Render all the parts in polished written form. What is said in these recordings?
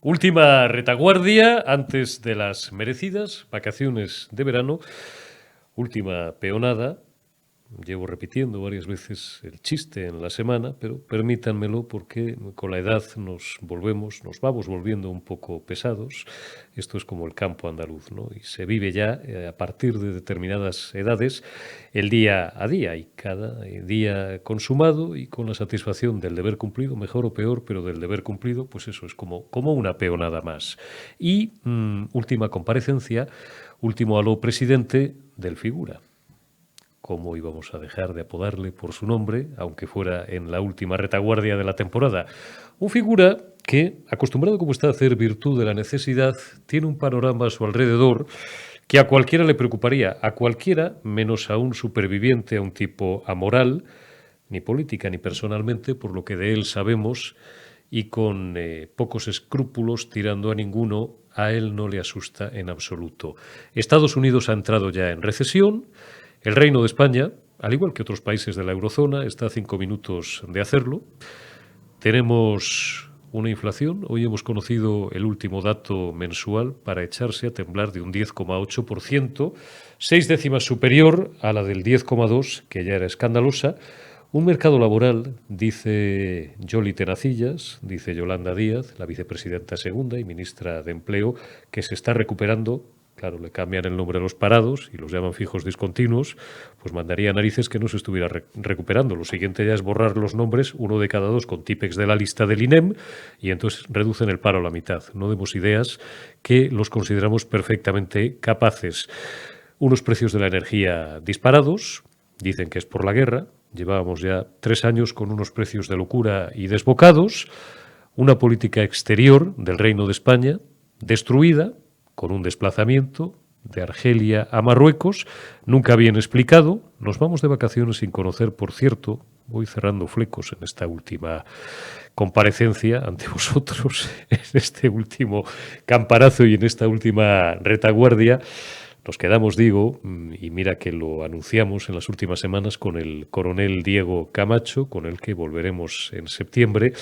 Última retaguardia antes de las merecidas vacaciones de verano. Última peonada. Llevo repitiendo varias veces el chiste en la semana, pero permítanmelo porque con la edad nos vamos volviendo un poco pesados. Esto es como el campo andaluz, ¿no? Y se vive ya a partir de determinadas edades el día a día y cada día consumado y con la satisfacción del deber cumplido, mejor o peor, pero del deber cumplido, pues eso es como una peonada más. Y última comparecencia, último aló presidente del figura. ¿Cómo íbamos a dejar de apodarle por su nombre, aunque fuera en la última retaguardia de la temporada? Un figura que, acostumbrado como está a hacer virtud de la necesidad, tiene un panorama a su alrededor que a cualquiera le preocuparía, a cualquiera, menos a un superviviente, a un tipo amoral, ni política ni personalmente, por lo que de él sabemos, y con pocos escrúpulos tirando a ninguno, a él no le asusta en absoluto. Estados Unidos ha entrado ya en recesión. El Reino de España, al igual que otros países de la eurozona, está a 5 minutos de hacerlo. Tenemos una inflación. Hoy hemos conocido el último dato mensual para echarse a temblar de un 10,8%, 6 décimas superior a la del 10,2%, que ya era escandalosa. Un mercado laboral, dice Yoli Tenacillas, dice Yolanda Díaz, la vicepresidenta segunda y ministra de Empleo, que se está recuperando. Claro, le cambian el nombre a los parados y los llaman fijos discontinuos, pues mandaría narices que no se estuviera recuperando. Lo siguiente ya es borrar los nombres, uno de cada dos, con típex de la lista del INEM, y entonces reducen el paro a la mitad. No demos ideas que los consideramos perfectamente capaces. Unos precios de la energía disparados, dicen que es por la guerra. Llevábamos ya 3 años con unos precios de locura y desbocados. Una política exterior del Reino de España destruida, con un desplazamiento de Argelia a Marruecos, nunca bien explicado. Nos vamos de vacaciones sin conocer, por cierto, voy cerrando flecos en esta última comparecencia ante vosotros, en este último campanazo y en esta última retaguardia. Nos quedamos, digo, y mira que lo anunciamos en las últimas semanas con el coronel Diego Camacho, con el que volveremos en septiembre,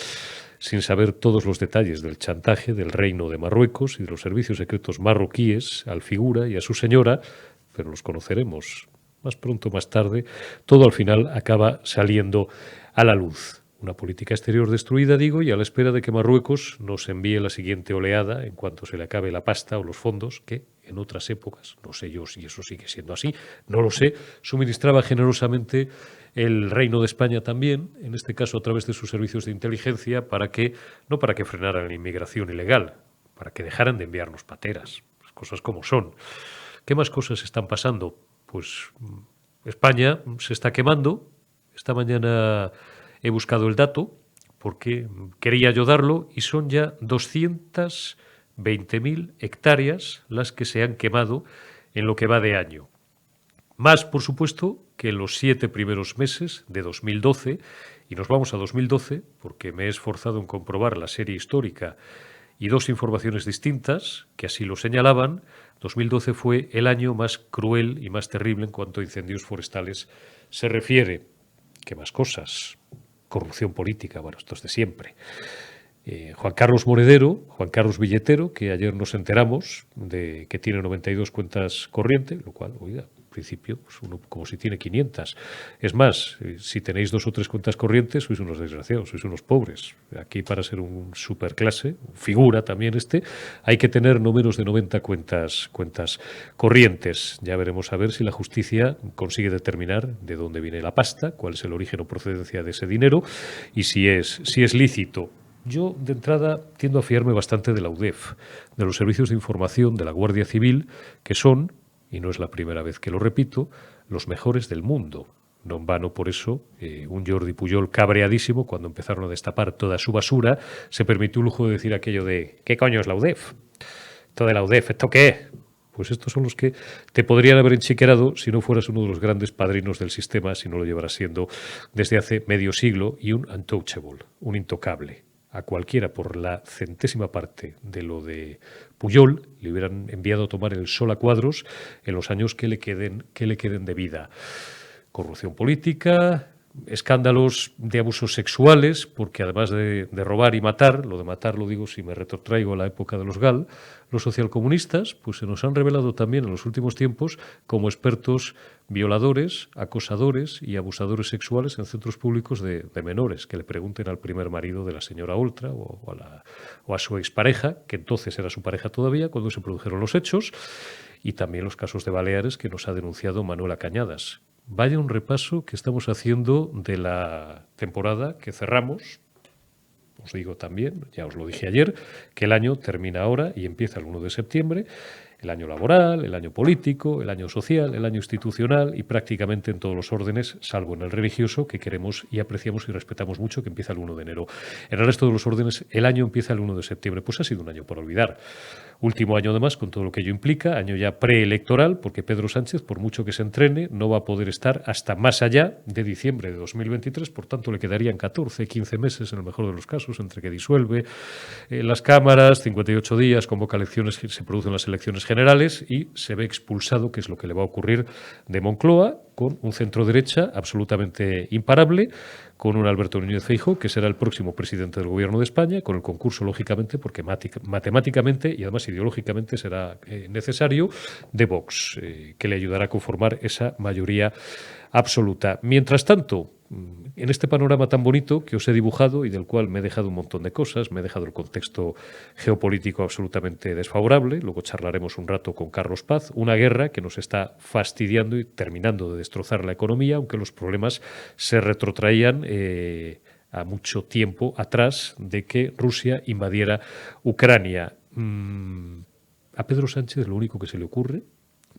sin saber todos los detalles del chantaje del Reino de Marruecos y de los servicios secretos marroquíes al figura y a su señora, pero los conoceremos más pronto o más tarde. Todo al final acaba saliendo a la luz. Una política exterior destruida, digo, y a la espera de que Marruecos nos envíe la siguiente oleada en cuanto se le acabe la pasta o los fondos que en otras épocas, no sé yo si eso sigue siendo así, no lo sé, suministraba generosamente el Reino de España también, en este caso a través de sus servicios de inteligencia, no para que frenaran la inmigración ilegal, para que dejaran de enviarnos pateras, las cosas como son. ¿Qué más cosas están pasando? Pues España se está quemando. Esta mañana he buscado el dato porque quería yo darlo y son ya 220.000 hectáreas las que se han quemado en lo que va de año. Más, por supuesto, que en los 7 primeros meses de 2012, y nos vamos a 2012 porque me he esforzado en comprobar la serie histórica y 2 informaciones distintas que así lo señalaban. 2012 fue el año más cruel y más terrible en cuanto a incendios forestales se refiere. ¿Qué más cosas? Corrupción política, bueno, esto es de siempre. Juan Carlos Monedero, Juan Carlos Billetero, que ayer nos enteramos de que tiene 92 cuentas corriente, lo cual, oiga, en principio, pues uno como si tiene 500. Es más, si tenéis 2 o 3 cuentas corrientes, sois unos desgraciados, sois unos pobres. Aquí para ser un superclase, figura también hay que tener no menos de 90 cuentas corrientes. Ya veremos a ver si la justicia consigue determinar de dónde viene la pasta, cuál es el origen o procedencia de ese dinero y si es lícito. Yo, de entrada, tiendo a fiarme bastante de la UDEF, de los servicios de información de la Guardia Civil, que son, y no es la primera vez que lo repito, los mejores del mundo. No en vano, por eso, un Jordi Pujol cabreadísimo, cuando empezaron a destapar toda su basura, se permitió el lujo de decir aquello de ¿qué coño es la UDEF? Esto de la UDEF, ¿esto qué es? Pues estos son los que te podrían haber enchiquerado si no fueras uno de los grandes padrinos del sistema, si no lo llevaras siendo desde hace medio siglo, y un untouchable, un intocable. A cualquiera por la centésima parte de lo de Pujol le hubieran enviado a tomar el sol a cuadros en los años que le queden de vida. Corrupción política, escándalos de abusos sexuales, porque además de robar y matar, lo de matar lo digo si me retrotraigo a la época de los GAL, los socialcomunistas pues se nos han revelado también en los últimos tiempos como expertos violadores, acosadores y abusadores sexuales en centros públicos de menores, que le pregunten al primer marido de la señora Oltra o a su expareja, que entonces era su pareja todavía, cuando se produjeron los hechos, y también los casos de Baleares que nos ha denunciado Manuela Cañadas. Vaya un repaso que estamos haciendo de la temporada que cerramos. Os digo también, ya os lo dije ayer, que el año termina ahora y empieza el 1 de septiembre. El año laboral, el año político, el año social, el año institucional y prácticamente en todos los órdenes, salvo en el religioso, que queremos y apreciamos y respetamos mucho, que empieza el 1 de enero. En el resto de los órdenes, el año empieza el 1 de septiembre. Pues ha sido un año por olvidar. Último año además, con todo lo que ello implica, año ya preelectoral, porque Pedro Sánchez, por mucho que se entrene, no va a poder estar hasta más allá de diciembre de 2023, por tanto le quedarían 14, 15 meses en el mejor de los casos, entre que disuelve las cámaras, 58 días, convoca elecciones, se producen las elecciones generales y se ve expulsado, que es lo que le va a ocurrir, de Moncloa, con un centro derecha absolutamente imparable, con un Alberto Núñez Feijóo, que será el próximo presidente del Gobierno de España, con el concurso, lógicamente, porque matemáticamente y además ideológicamente será necesario, de Vox, que le ayudará a conformar esa mayoría absoluta. Mientras tanto, en este panorama tan bonito que os he dibujado y del cual me he dejado un montón de cosas, me he dejado el contexto geopolítico absolutamente desfavorable, luego charlaremos un rato con Carlos Paz, una guerra que nos está fastidiando y terminando de destrozar la economía, aunque los problemas se retrotraían a mucho tiempo atrás de que Rusia invadiera Ucrania. A Pedro Sánchez lo único que se le ocurre,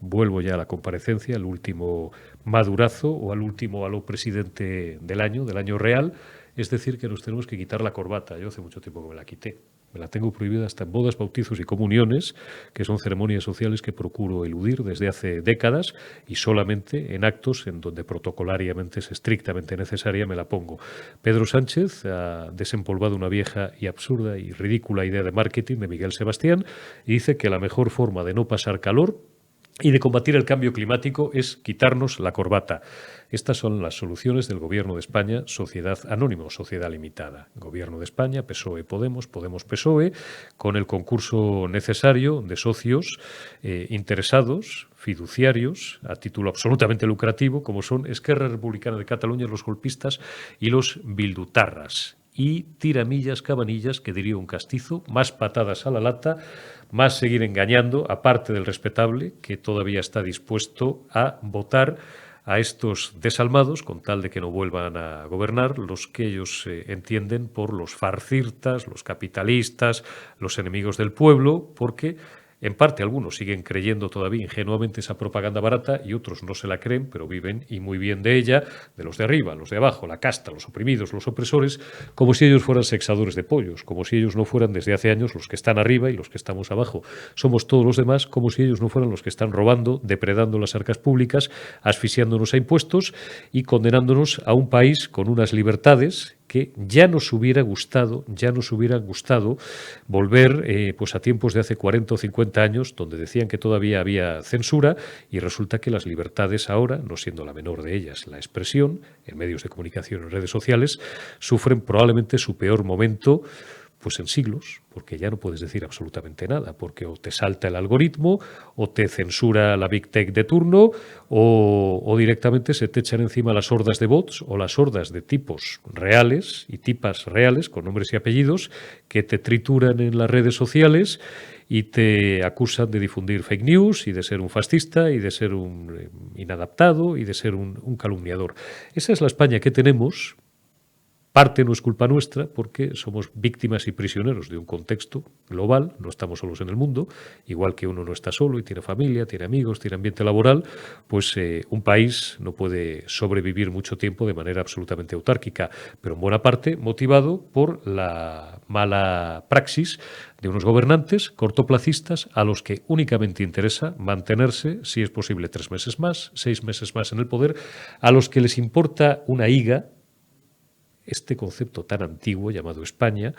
vuelvo ya a la comparecencia, al último madurazo o al último aló presidente del año real, es decir, que nos tenemos que quitar la corbata. Yo hace mucho tiempo que me la quité. Me la tengo prohibida hasta en bodas, bautizos y comuniones, que son ceremonias sociales que procuro eludir desde hace décadas y solamente en actos en donde protocolariamente es estrictamente necesaria me la pongo. Pedro Sánchez ha desempolvado una vieja y absurda y ridícula idea de marketing de Miguel Sebastián y dice que la mejor forma de no pasar calor y de combatir el cambio climático es quitarnos la corbata. Estas son las soluciones del Gobierno de España, sociedad anónima o sociedad limitada. Gobierno de España, PSOE, Podemos, Podemos, PSOE, con el concurso necesario de socios interesados, fiduciarios, a título absolutamente lucrativo, como son Esquerra Republicana de Cataluña, los golpistas y los bildutarras. Y tiramillas, cabanillas, que diría un castizo, más patadas a la lata, más seguir engañando, aparte del respetable, que todavía está dispuesto a votar a estos desalmados, con tal de que no vuelvan a gobernar, los que ellos entienden por los farcirtas, los capitalistas, los enemigos del pueblo, porque en parte algunos siguen creyendo todavía ingenuamente esa propaganda barata y otros no se la creen, pero viven y muy bien de ella, de los de arriba, los de abajo, la casta, los oprimidos, los opresores, como si ellos fueran sexadores de pollos, como si ellos no fueran desde hace años los que están arriba y los que estamos abajo. Somos todos los demás como si ellos no fueran los que están robando, depredando las arcas públicas, asfixiándonos a impuestos y condenándonos a un país con unas libertades que ya nos hubieran gustado volver pues a tiempos de hace 40 o 50 años, donde decían que todavía había censura y resulta que las libertades ahora, no siendo la menor de ellas la expresión, en medios de comunicación, en redes sociales, sufren probablemente su peor momento pues en siglos, porque ya no puedes decir absolutamente nada, porque o te salta el algoritmo, o te censura la Big Tech de turno, o directamente se te echan encima las hordas de bots o las hordas de tipos reales y tipas reales, con nombres y apellidos, que te trituran en las redes sociales y te acusan de difundir fake news y de ser un fascista y de ser un inadaptado y de ser un calumniador. Esa es la España que tenemos. Parte no es culpa nuestra porque somos víctimas y prisioneros de un contexto global, no estamos solos en el mundo, igual que uno no está solo y tiene familia, tiene amigos, tiene ambiente laboral, pues un país no puede sobrevivir mucho tiempo de manera absolutamente autárquica, pero en buena parte motivado por la mala praxis de unos gobernantes cortoplacistas a los que únicamente interesa mantenerse, si es posible, 3 meses más, 6 meses más en el poder, a los que les importa una higa este concepto tan antiguo llamado España,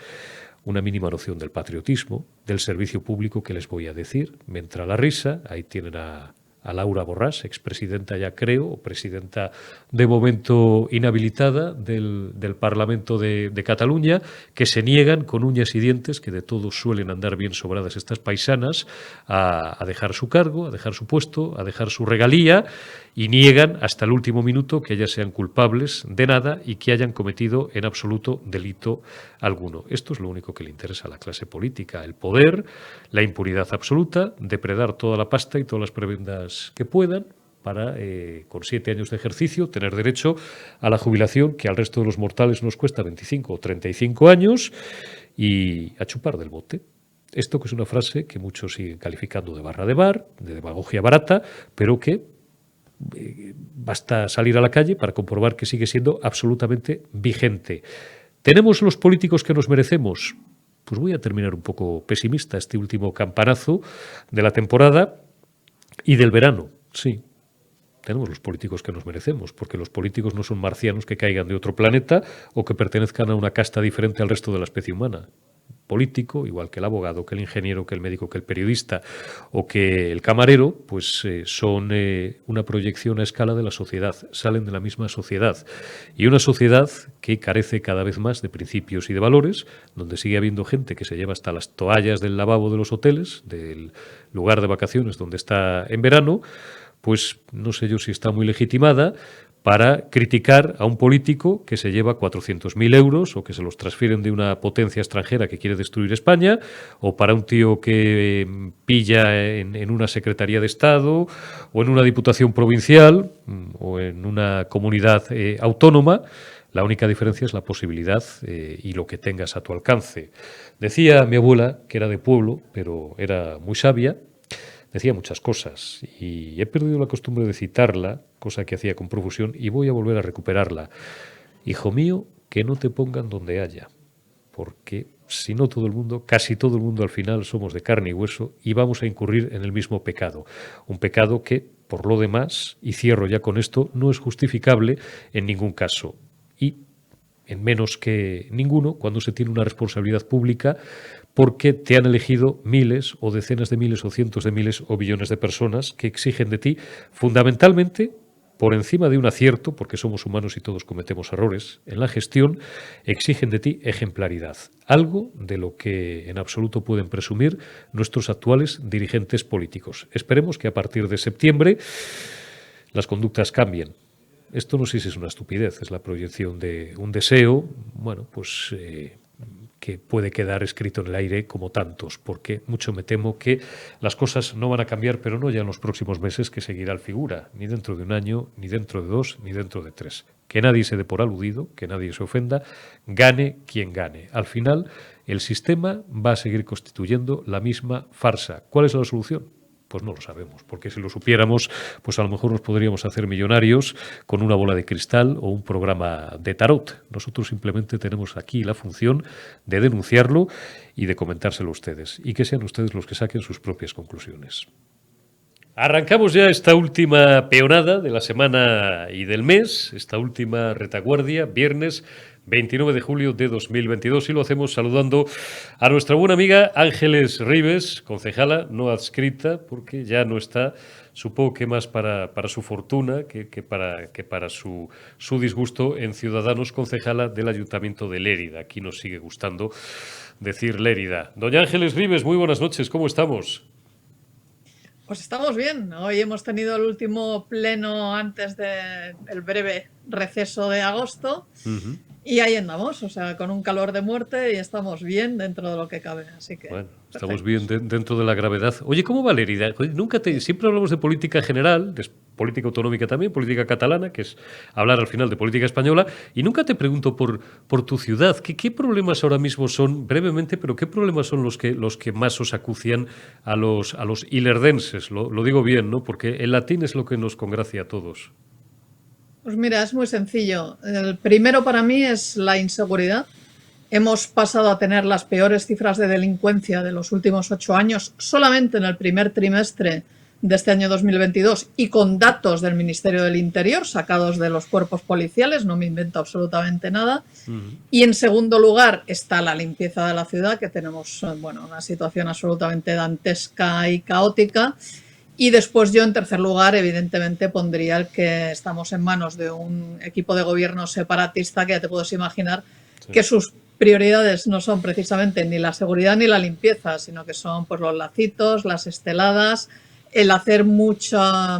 una mínima noción del patriotismo, del servicio público que les voy a decir. Me entra la risa, ahí tienen a a Laura Borràs, expresidenta ya creo, o presidenta de momento inhabilitada del Parlamento de Cataluña, que se niegan con uñas y dientes, que de todos suelen andar bien sobradas estas paisanas, a dejar su cargo, a dejar su puesto, a dejar su regalía, y niegan hasta el último minuto que ellas sean culpables de nada y que hayan cometido en absoluto delito alguno. Esto es lo único que le interesa a la clase política, el poder, la impunidad absoluta, depredar toda la pasta y todas las prebendas que puedan para, con 7 años de ejercicio, tener derecho a la jubilación que al resto de los mortales nos cuesta 25 o 35 años y a chupar del bote. Esto que es una frase que muchos siguen calificando de barra de bar, de demagogia barata, pero que basta salir a la calle para comprobar que sigue siendo absolutamente vigente. ¿Tenemos los políticos que nos merecemos? Pues voy a terminar un poco pesimista este último campanazo de la temporada y del verano. Sí, tenemos los políticos que nos merecemos, porque los políticos no son marcianos que caigan de otro planeta o que pertenezcan a una casta diferente al resto de la especie humana. Político, igual que el abogado, que el ingeniero, que el médico, que el periodista o que el camarero, pues son una proyección a escala de la sociedad, salen de la misma sociedad. Y una sociedad que carece cada vez más de principios y de valores, donde sigue habiendo gente que se lleva hasta las toallas del lavabo de los hoteles, del lugar de vacaciones donde está en verano, pues no sé yo si está muy legitimada para criticar a un político que se lleva 400.000 euros o que se los transfieren de una potencia extranjera que quiere destruir España, o para un tío que pilla en una Secretaría de Estado o en una Diputación Provincial o en una comunidad autónoma. La única diferencia es la posibilidad y lo que tengas a tu alcance. Decía mi abuela, que era de pueblo, pero era muy sabia, decía muchas cosas y he perdido la costumbre de citarla, cosa que hacía con profusión, y voy a volver a recuperarla. Hijo mío, que no te pongan donde haya, porque si no todo el mundo, casi todo el mundo al final somos de carne y hueso y vamos a incurrir en el mismo pecado. Un pecado que, por lo demás, y cierro ya con esto, no es justificable en ningún caso. Y en menos que ninguno, cuando se tiene una responsabilidad pública, porque te han elegido miles o decenas de miles o cientos de miles o billones de personas que exigen de ti, fundamentalmente, por encima de un acierto, porque somos humanos y todos cometemos errores en la gestión, exigen de ti ejemplaridad, algo de lo que en absoluto pueden presumir nuestros actuales dirigentes políticos. Esperemos que a partir de septiembre las conductas cambien. Esto no sé si es una estupidez, es la proyección de un deseo, bueno, pues que puede quedar escrito en el aire como tantos, porque mucho me temo que las cosas no van a cambiar, pero no ya en los próximos meses, que seguirá el figura, ni dentro de un año, ni dentro de 2, ni dentro de 3. Que nadie se dé por aludido, que nadie se ofenda, gane quien gane. Al final, el sistema va a seguir constituyendo la misma farsa. ¿Cuál es la solución? Pues no lo sabemos, porque si lo supiéramos, pues a lo mejor nos podríamos hacer millonarios con una bola de cristal o un programa de tarot. Nosotros simplemente tenemos aquí la función de denunciarlo y de comentárselo a ustedes, y que sean ustedes los que saquen sus propias conclusiones. Arrancamos ya esta última peonada de la semana y del mes, esta última retaguardia, viernes 29 de julio de 2022, y lo hacemos saludando a nuestra buena amiga Ángeles Ribes, concejala no adscrita, porque ya no está, supongo que más para su fortuna que para su disgusto, en Ciudadanos, concejala del Ayuntamiento de Lérida. Aquí nos sigue gustando decir Lérida. Doña Ángeles Ribes, muy buenas noches, ¿cómo estamos? Pues estamos bien. Hoy hemos tenido el último pleno antes del breve receso de agosto. Y ahí andamos, o sea, con un calor de muerte, y estamos bien dentro de lo que cabe. Así que, bueno, estamos bien dentro de la gravedad. Oye, ¿cómo va Lérida? Siempre hablamos de política general, de política autonómica también, política catalana, que es hablar al final de política española, y nunca te pregunto por tu ciudad. ¿Qué problemas ahora mismo son, brevemente, pero qué problemas son los que más os acucian a los ilerdenses? Lo digo bien, ¿no? Porque el latín es lo que nos congracia a todos. Pues mira, es muy sencillo. El primero para mí es la inseguridad. Hemos pasado a tener las peores cifras de delincuencia de los últimos 8 años solamente en el primer trimestre de este año 2022, y con datos del Ministerio del Interior sacados de los cuerpos policiales, no me invento absolutamente nada. Y en segundo lugar está la limpieza de la ciudad, que tenemos, bueno, una situación absolutamente dantesca y caótica. Y después yo, en tercer lugar, evidentemente pondría el que estamos en manos de un equipo de gobierno separatista que ya te puedes imaginar que sus prioridades no son precisamente ni la seguridad ni la limpieza, sino que son pues los lacitos, las esteladas, el hacer mucha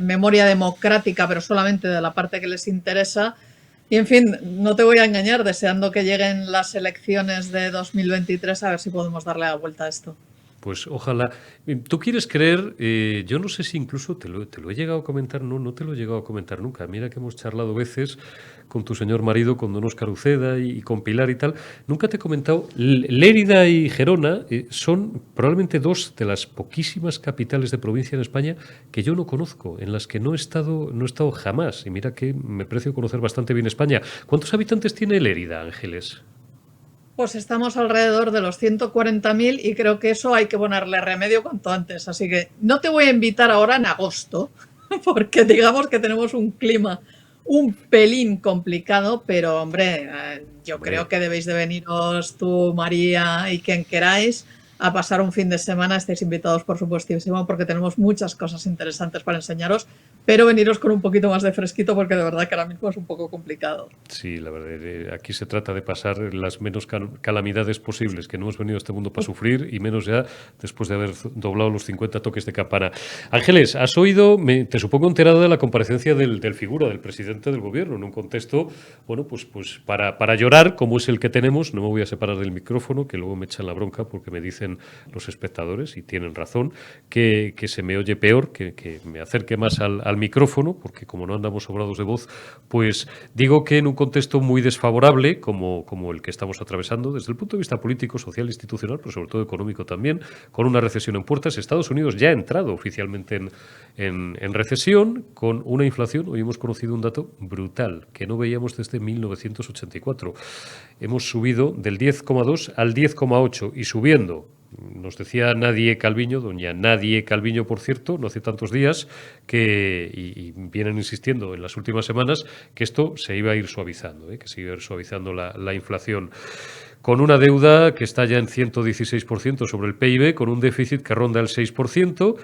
memoria democrática, pero solamente de la parte que les interesa. Y en fin, no te voy a engañar, deseando que lleguen las elecciones de 2023 a ver si podemos darle la vuelta a esto. Pues ojalá. ¿Tú quieres creer? Yo no sé si incluso te lo he llegado a comentar, no te lo he llegado a comentar nunca. Mira que hemos charlado veces con tu señor marido, con don Óscar Uceda y con Pilar y tal. Nunca te he comentado, Lérida y Gerona son probablemente dos de las poquísimas capitales de provincia en España que yo no conozco, en las que no he estado jamás. Y mira que me precio conocer bastante bien España. ¿Cuántos habitantes tiene Lérida, Ángeles? Pues estamos alrededor de los 140.000 y creo que eso hay que ponerle remedio cuanto antes. Así que no te voy a invitar ahora en agosto, porque digamos que tenemos un clima un pelín complicado, pero hombre, yo creo que debéis de veniros tú, María y quien queráis a pasar un fin de semana. Estáis invitados, por supuestísimo, porque tenemos muchas cosas interesantes para enseñaros, pero veniros con un poquito más de fresquito porque de verdad que ahora mismo es un poco complicado. Sí, la verdad, aquí se trata de pasar las menos calamidades posibles, que no hemos venido a este mundo para sufrir y menos ya después de haber doblado los 50 toques de campana. Ángeles, has oído, te supongo enterado de la comparecencia del figura, del presidente del gobierno, en un contexto, bueno, pues para llorar, como es el que tenemos. No me voy a separar del micrófono, que luego me echan la bronca porque me dicen los espectadores, y tienen razón, que se me oye peor, que me acerque más al micrófono, porque como no andamos sobrados de voz, pues digo que en un contexto muy desfavorable, como el que estamos atravesando, desde el punto de vista político, social, institucional, pero sobre todo económico también, con una recesión en puertas, Estados Unidos ya ha entrado oficialmente en recesión, con una inflación, hoy hemos conocido un dato brutal, que no veíamos desde 1984. Hemos subido del 10,2 al 10,8 y subiendo. Nos decía Nadie Calviño, doña Nadie Calviño, por cierto, no hace tantos días, y vienen insistiendo en las últimas semanas, que esto se iba a ir suavizando, que se iba a ir suavizando la inflación. Con una deuda que está ya en 116% sobre el PIB, con un déficit que ronda el 6%,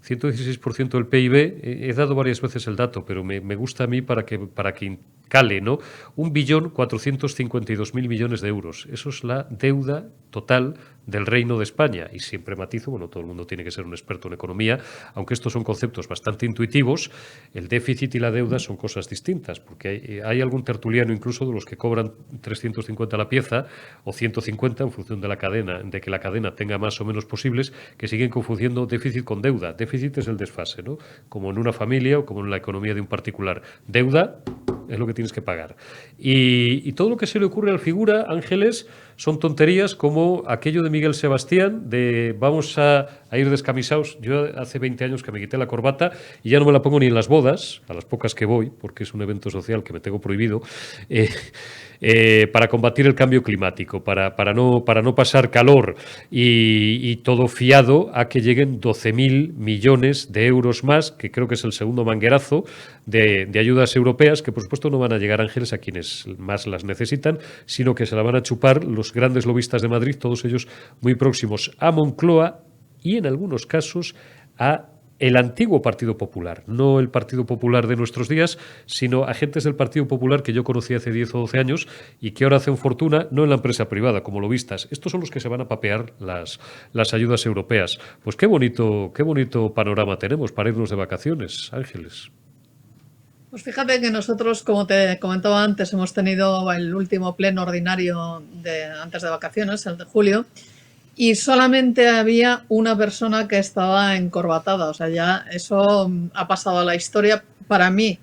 116% del PIB, he dado varias veces el dato, pero me gusta a mí para que cale, ¿no? 1.452.000 millones de euros. Eso es la deuda total del Reino de España. Y siempre matizo, bueno, todo el mundo tiene que ser un experto en economía, aunque estos son conceptos bastante intuitivos. El déficit y la deuda son cosas distintas, porque hay algún tertuliano incluso de los que cobran 350 la pieza o 150 en función de la cadena, de que la cadena tenga más o menos posibles, que siguen confundiendo déficit con deuda. Déficit es el desfase, ¿no? Como en una familia o como en la economía de un particular. Deuda es lo que tienes que pagar. Y todo lo que se le ocurre al figura, Ángeles, son tonterías como aquello de Miguel Sebastián, de vamos a ir descamisados. Yo hace 20 años que me quité la corbata y ya no me la pongo ni en las bodas, a las pocas que voy, porque es un evento social que me tengo prohibido, para combatir el cambio climático, para no pasar calor y todo fiado a que lleguen 12.000 millones de euros más, que creo que es el segundo manguerazo de ayudas europeas, que por supuesto no van a llegar, Ángeles, a quienes más las necesitan, sino que se la van a chupar los grandes lobistas de Madrid, todos ellos muy próximos a Moncloa y en algunos casos a el antiguo Partido Popular, no el Partido Popular de nuestros días, sino agentes del Partido Popular que yo conocí hace 10 o 12 años y que ahora hacen fortuna no en la empresa privada, como lobistas. Estos son los que se van a papear las ayudas europeas. Pues qué bonito panorama tenemos para irnos de vacaciones, Ángeles. Pues fíjate que nosotros, como te comentaba antes, hemos tenido el último pleno ordinario antes de vacaciones, el de julio, y solamente había una persona que estaba encorbatada. O sea, ya eso ha pasado a la historia. Para mí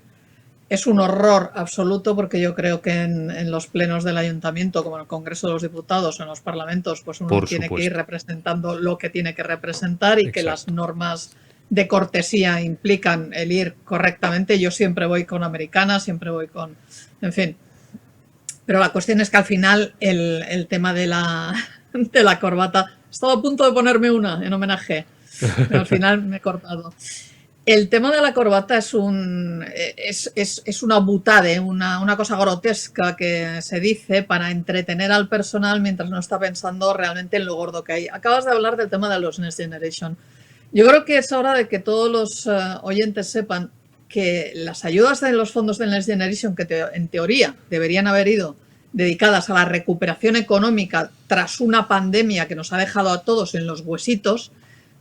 es un horror absoluto, porque yo creo que en los plenos del ayuntamiento, como en el Congreso de los Diputados, en los parlamentos, pues uno tiene que ir representando lo que tiene que representar y que las normas de cortesía implican el ir correctamente. Yo siempre voy con americana, siempre voy con... En fin. Pero la cuestión es que al final el tema de la corbata... Estaba a punto de ponerme una en homenaje, pero al final me he cortado. El tema de la corbata es una butade, una cosa grotesca que se dice para entretener al personal mientras no está pensando realmente en lo gordo que hay. Acabas de hablar del tema de los Next Generation. Yo creo que es hora de que todos los oyentes sepan que las ayudas de los fondos del Next Generation, que en teoría deberían haber ido dedicadas a la recuperación económica tras una pandemia que nos ha dejado a todos en los huesitos,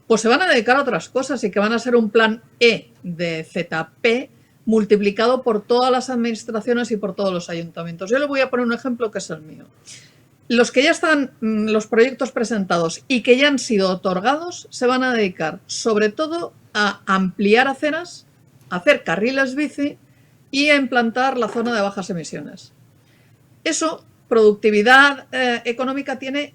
pues se van a dedicar a otras cosas y que van a ser un plan E de ZP multiplicado por todas las administraciones y por todos los ayuntamientos. Yo le voy a poner un ejemplo que es el mío. Los que ya están, los proyectos presentados y que ya han sido otorgados, se van a dedicar sobre todo a ampliar aceras, a hacer carriles bici y a implantar la zona de bajas emisiones. Eso, productividad económica tiene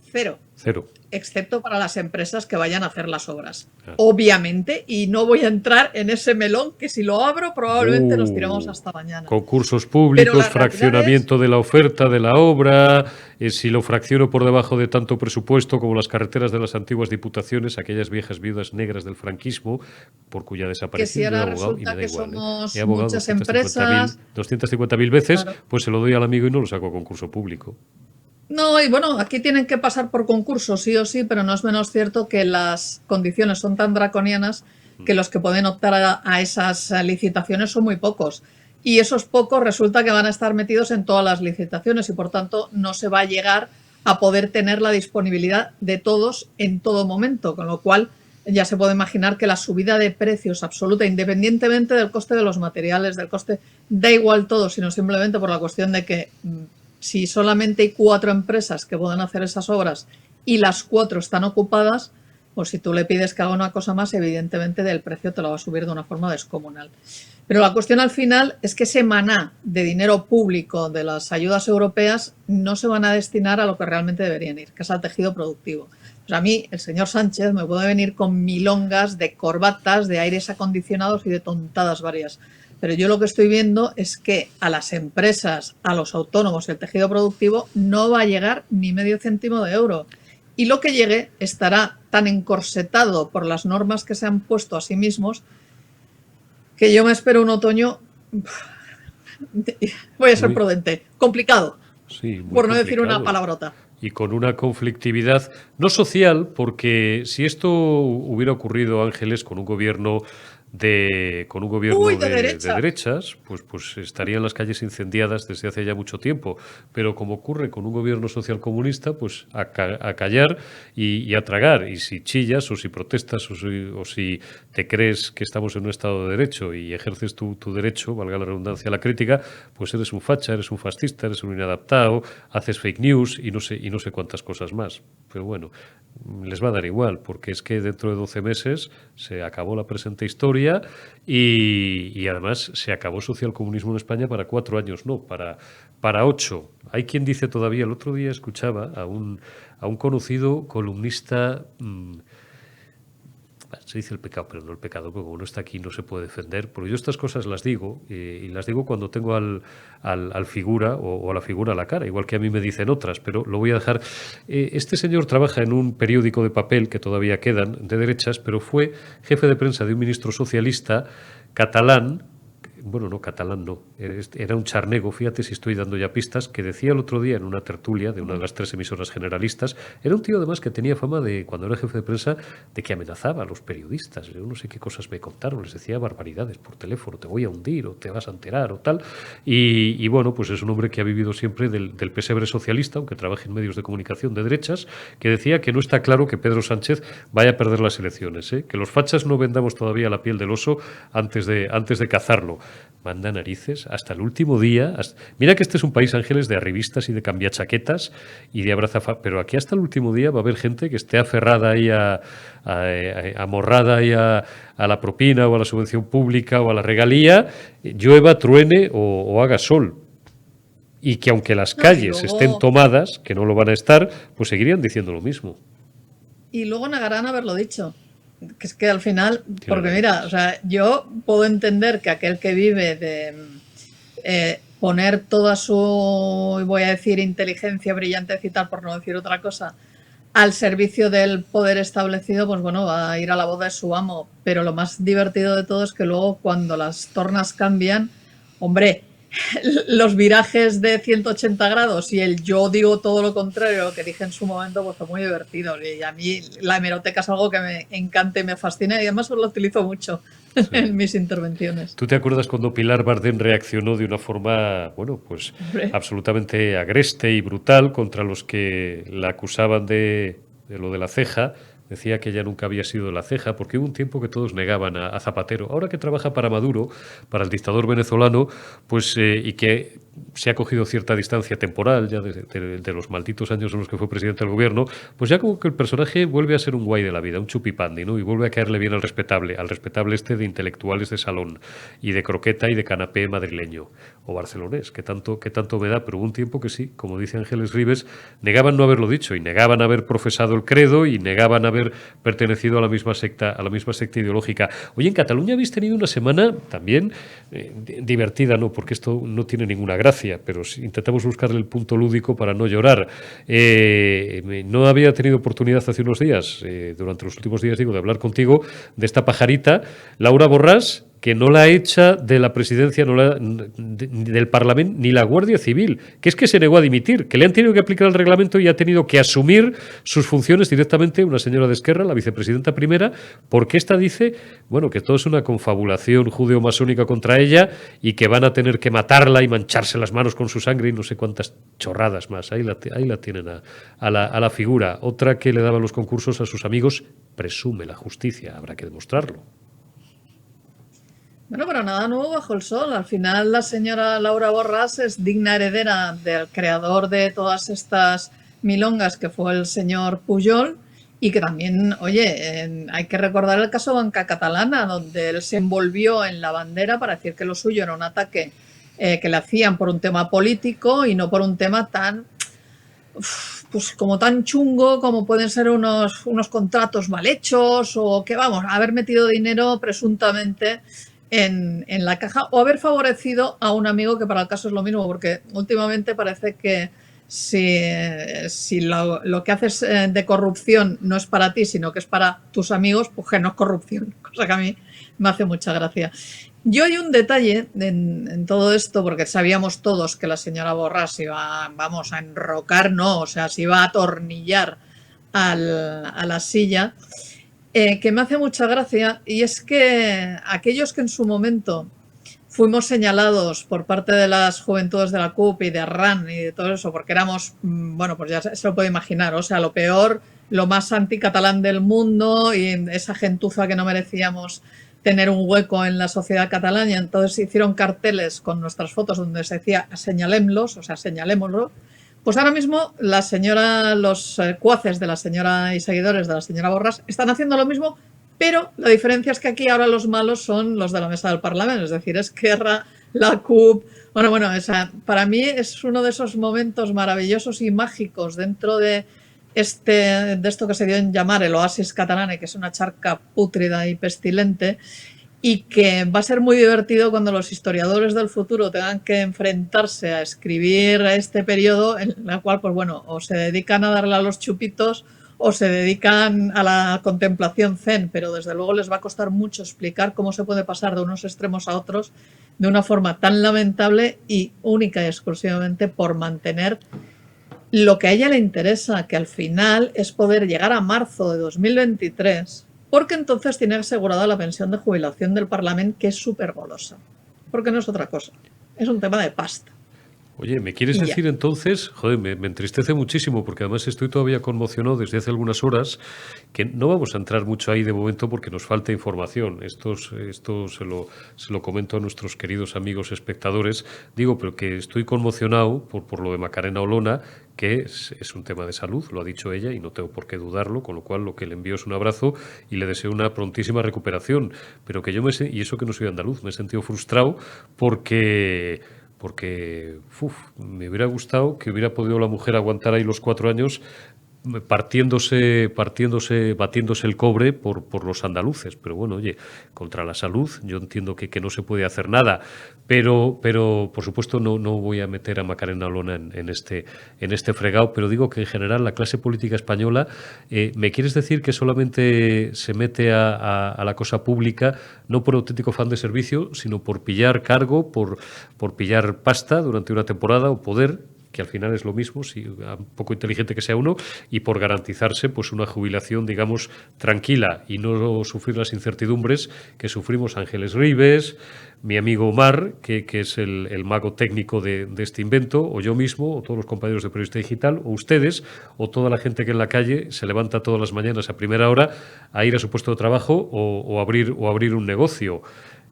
cero. Cero. Excepto para las empresas que vayan a hacer las obras. Claro. Obviamente, y no voy a entrar en ese melón que si lo abro probablemente nos tiremos hasta mañana. Concursos públicos, fraccionamiento de la oferta de la obra, si lo fracciono por debajo de tanto presupuesto como las carreteras de las antiguas diputaciones, aquellas viejas viudas negras del franquismo, por cuya desaparición que si ahora he abogado, resulta y me da que igual, somos he abogado muchas empresas... 250.000 veces, claro. Pues se lo doy al amigo y no lo saco a concurso público. No, y bueno, aquí tienen que pasar por concurso sí o sí, pero no es menos cierto que las condiciones son tan draconianas que los que pueden optar a esas licitaciones son muy pocos. Y esos pocos resulta que van a estar metidos en todas las licitaciones y por tanto no se va a llegar a poder tener la disponibilidad de todos en todo momento, con lo cual ya se puede imaginar que la subida de precios absoluta, independientemente del coste de los materiales, del coste, da igual todo, sino simplemente por la cuestión de que si solamente hay 4 empresas que pueden hacer esas obras y las 4 están ocupadas, pues si tú le pides que haga una cosa más, evidentemente el precio te lo va a subir de una forma descomunal. Pero la cuestión al final es que ese maná de dinero público de las ayudas europeas no se van a destinar a lo que realmente deberían ir, que es al tejido productivo. Pues a mí, el señor Sánchez me puede venir con milongas de corbatas, de aires acondicionados y de tontadas varias. Pero yo lo que estoy viendo es que a las empresas, a los autónomos y el tejido productivo no va a llegar ni medio céntimo de euro. Y lo que llegue estará tan encorsetado por las normas que se han puesto a sí mismos que yo me espero un otoño, voy a ser prudente, complicado, sí, por no decir una palabrota. Y con una conflictividad no social, porque si esto hubiera ocurrido, Ángeles, con un gobierno de derechas, pues estarían las calles incendiadas desde hace ya mucho tiempo. Pero como ocurre con un gobierno socialcomunista, pues a callar y a tragar. Y si chillas o si protestas o si te crees que estamos en un Estado de Derecho y ejerces tu derecho, valga la redundancia, a la crítica, pues eres un facha, eres un fascista, eres un inadaptado, haces fake news y no sé cuántas cosas más. Pero bueno, les va a dar igual, porque es que dentro de 12 meses se acabó la presente historia y además se acabó socialcomunismo en España para 4 años, no, para 8. Hay quien dice todavía, el otro día escuchaba a un conocido columnista, se dice el pecado, pero no el pecado, porque como no está aquí no se puede defender, porque yo estas cosas las digo, y las digo cuando tengo al figura o a la figura a la cara, igual que a mí me dicen otras, pero lo voy a dejar. Este señor trabaja en un periódico de papel que todavía quedan de derechas, pero fue jefe de prensa de un ministro socialista catalán. Bueno, no, catalán no, era un charnego, fíjate si estoy dando ya pistas, que decía el otro día en una tertulia de una de las 3 emisoras generalistas, era un tío además que tenía fama de, cuando era jefe de prensa, de que amenazaba a los periodistas. Yo no sé qué cosas me contaron, les decía barbaridades por teléfono, te voy a hundir o te vas a enterar o tal. Y bueno, pues es un hombre que ha vivido siempre del pesebre socialista, aunque trabaje en medios de comunicación de derechas, que decía que no está claro que Pedro Sánchez vaya a perder las elecciones, que los fachas no vendamos todavía la piel del oso antes de cazarlo. Manda narices hasta el último día. Mira que este es un país, Ángeles, de arribistas y de cambiachaquetas y de pero aquí hasta el último día va a haber gente que esté aferrada ahí amorrada ahí a la propina o a la subvención pública o a la regalía, llueva, truene o haga sol. Y que aunque las calles estén tomadas, que no lo van a estar, pues seguirían diciendo lo mismo. Y luego negarán haberlo dicho. Que es que al final, porque mira, o sea, yo puedo entender que aquel que vive de poner toda su, voy a decir, inteligencia brillante y tal, por no decir otra cosa, al servicio del poder establecido, pues bueno, va a ir a la boda de su amo. Pero lo más divertido de todo es que luego cuando las tornas cambian, hombre, los virajes de 180 grados y el yo digo todo lo contrario que dije en su momento, pues fue muy divertido. Y a mí la hemeroteca es algo que me encanta y me fascina y además lo utilizo mucho en mis intervenciones. ¿Tú te acuerdas cuando Pilar Bardem reaccionó de una forma, bueno, pues Hombre. absolutamente agreste y brutal contra los que la acusaban de lo de la ceja? Decía que ella nunca había sido de la ceja, porque hubo un tiempo que todos negaban a Zapatero. Ahora que trabaja para Maduro, para el dictador venezolano, pues y que se ha cogido cierta distancia temporal ya de los malditos años en los que fue presidente del gobierno, pues ya como que el personaje vuelve a ser un guay de la vida, un chupipandi, ¿no? Y vuelve a caerle bien al respetable este de intelectuales de salón y de croqueta y de canapé madrileño o barcelonés, que tanto me da, pero hubo un tiempo que sí, como dice Ángeles Ribes, negaban no haberlo dicho y negaban haber profesado el credo y negaban haber pertenecido a la misma secta ideológica. Oye, en Cataluña habéis tenido una semana también divertida, ¿no? Porque esto no tiene ninguna gracia, pero si intentamos buscarle el punto lúdico para no llorar. No había tenido oportunidad hace unos días, durante los últimos días, digo, de hablar contigo de esta pajarita, Laura Borràs, que no la echa de la presidencia del Parlamento ni la Guardia Civil, que es que se negó a dimitir, que le han tenido que aplicar el reglamento y ha tenido que asumir sus funciones directamente una señora de Esquerra, la vicepresidenta primera, porque esta dice, bueno, que todo es una confabulación judeo-masónica contra ella y que van a tener que matarla y mancharse las manos con su sangre y no sé cuántas chorradas más. Ahí la tienen a la figura. Otra que le daba los concursos a sus amigos, presume la justicia, habrá que demostrarlo. Bueno, pero nada nuevo bajo el sol. Al final la señora Laura Borràs es digna heredera del creador de todas estas milongas que fue el señor Pujol y que también, oye, hay que recordar el caso Banca Catalana, donde él se envolvió en la bandera para decir que lo suyo era un ataque que le hacían por un tema político y no por un tema tan pues como tan chungo como pueden ser unos contratos mal hechos o que vamos, haber metido dinero presuntamente en la caja o haber favorecido a un amigo, que para el caso es lo mismo, porque últimamente parece que si lo que haces de corrupción no es para ti, sino que es para tus amigos, pues que no es corrupción, cosa que a mí me hace mucha gracia. Yo hay un detalle en todo esto, porque sabíamos todos que la señora Borràs iba, vamos, a enrocar, no, o sea, se iba a atornillar a la silla, que me hace mucha gracia, y es que aquellos que en su momento fuimos señalados por parte de las juventudes de la CUP y de RAN y de todo eso, porque éramos, bueno, pues ya se lo puede imaginar, o sea, lo peor, lo más anticatalán del mundo y esa gentuza que no merecíamos tener un hueco en la sociedad catalana. Entonces se hicieron carteles con nuestras fotos donde se decía señalémoslos, o sea, señalémoslo. Pues ahora mismo la señora, los cuaces de la señora y seguidores de la señora Borràs están haciendo lo mismo, pero la diferencia es que aquí ahora los malos son los de la mesa del Parlamento, es decir, Esquerra, la CUP. Bueno, o sea, para mí es uno de esos momentos maravillosos y mágicos dentro de esto que se dio en llamar el oasis catalán, que es una charca pútrida y pestilente, y que va a ser muy divertido cuando los historiadores del futuro tengan que enfrentarse a escribir este periodo en el cual, pues bueno, o se dedican a darle a los chupitos o se dedican a la contemplación zen, pero desde luego les va a costar mucho explicar cómo se puede pasar de unos extremos a otros de una forma tan lamentable y única y exclusivamente por mantener lo que a ella le interesa, que al final es poder llegar a marzo de 2023, porque entonces tiene asegurada la pensión de jubilación del Parlamento, que es súper golosa, porque no es otra cosa, es un tema de pasta. Oye, ¿me quieres decir entonces? Joder, me entristece muchísimo porque además estoy todavía conmocionado desde hace algunas horas, que no vamos a entrar mucho ahí de momento porque nos falta información. Esto se lo comento a nuestros queridos amigos espectadores. Digo, pero que estoy conmocionado por lo de Macarena Olona, que es un tema de salud, lo ha dicho ella y no tengo por qué dudarlo, con lo cual lo que le envío es un abrazo y le deseo una prontísima recuperación. Pero que y eso que no soy andaluz, me he sentido frustrado porque me hubiera gustado que hubiera podido la mujer aguantar ahí los 4 años batiéndose el cobre por los andaluces. Pero bueno, oye, contra la salud yo entiendo que no se puede hacer nada, pero por supuesto no voy a meter a Macarena Olona en este fregado, pero digo que en general la clase política española, ¿me quieres decir que solamente se mete a la cosa pública no por auténtico fan de servicio, sino por pillar cargo, por pillar pasta durante una temporada o poder, que al final es lo mismo, si un poco inteligente que sea uno, y por garantizarse pues una jubilación, digamos, tranquila y no sufrir las incertidumbres que sufrimos Ángeles Ribes, mi amigo Omar, que es el mago técnico de este invento, o yo mismo, o todos los compañeros de Periodista Digital, o ustedes, o toda la gente que en la calle se levanta todas las mañanas a primera hora a ir a su puesto de trabajo o abrir un negocio.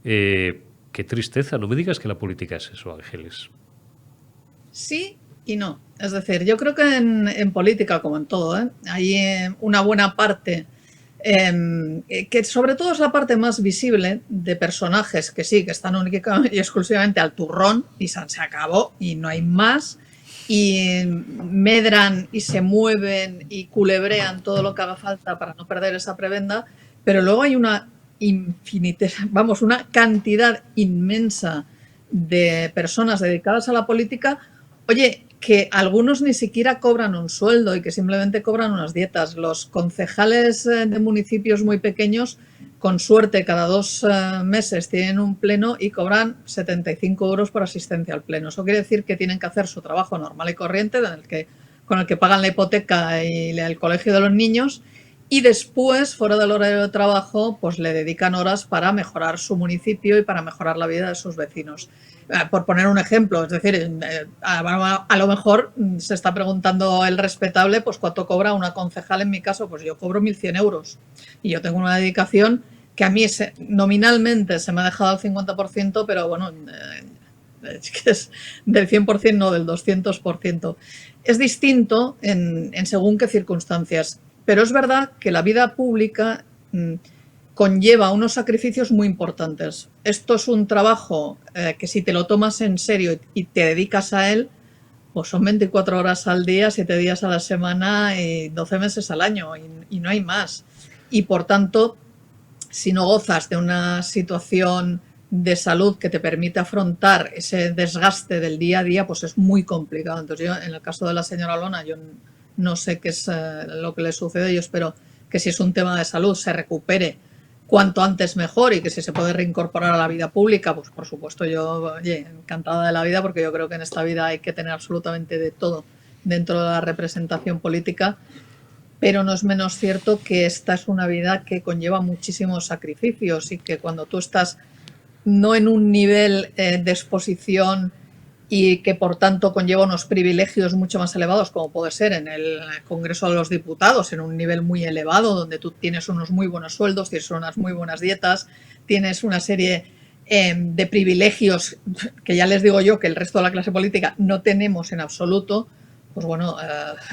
Qué tristeza, no me digas que la política es eso, Ángeles. Sí y no. Es decir, yo creo que en política, como en todo, hay una buena parte, que sobre todo es la parte más visible de personajes que sí, que están única y exclusivamente al turrón y se acabó y no hay más, y medran y se mueven y culebrean todo lo que haga falta para no perder esa prebenda, pero luego hay una una cantidad inmensa de personas dedicadas a la política, oye, que algunos ni siquiera cobran un sueldo y que simplemente cobran unas dietas. Los concejales de municipios muy pequeños, con suerte, cada 2 meses tienen un pleno y cobran 75 euros por asistencia al pleno. Eso quiere decir que tienen que hacer su trabajo normal y corriente, con el que pagan la hipoteca y el colegio de los niños, y después, fuera del horario de trabajo, pues le dedican horas para mejorar su municipio y para mejorar la vida de sus vecinos. Por poner un ejemplo, es decir, a lo mejor se está preguntando el respetable, pues cuánto cobra una concejal. En mi caso, pues yo cobro 1.100 euros y yo tengo una dedicación que a mí nominalmente se me ha dejado al 50%, pero bueno, es que es del 100%, no del 200%. Es distinto en según qué circunstancias, pero es verdad que la vida pública conlleva unos sacrificios muy importantes. Esto es un trabajo que si te lo tomas en serio y te dedicas a él, pues son 24 horas al día, 7 días a la semana y 12 meses al año y no hay más. Y por tanto, si no gozas de una situación de salud que te permite afrontar ese desgaste del día a día, pues es muy complicado. Entonces yo, en el caso de la señora Olona, yo no sé qué es lo que le sucede. Yo espero que si es un tema de salud se recupere cuanto antes mejor y que si se puede reincorporar a la vida pública, pues por supuesto yo, oye, encantada de la vida, porque yo creo que en esta vida hay que tener absolutamente de todo dentro de la representación política, pero no es menos cierto que esta es una vida que conlleva muchísimos sacrificios y que cuando tú estás no en un nivel de exposición y que por tanto conlleva unos privilegios mucho más elevados, como puede ser en el Congreso de los Diputados, en un nivel muy elevado, donde tú tienes unos muy buenos sueldos, tienes unas muy buenas dietas, tienes una serie de privilegios que ya les digo yo que el resto de la clase política no tenemos en absoluto. Pues bueno,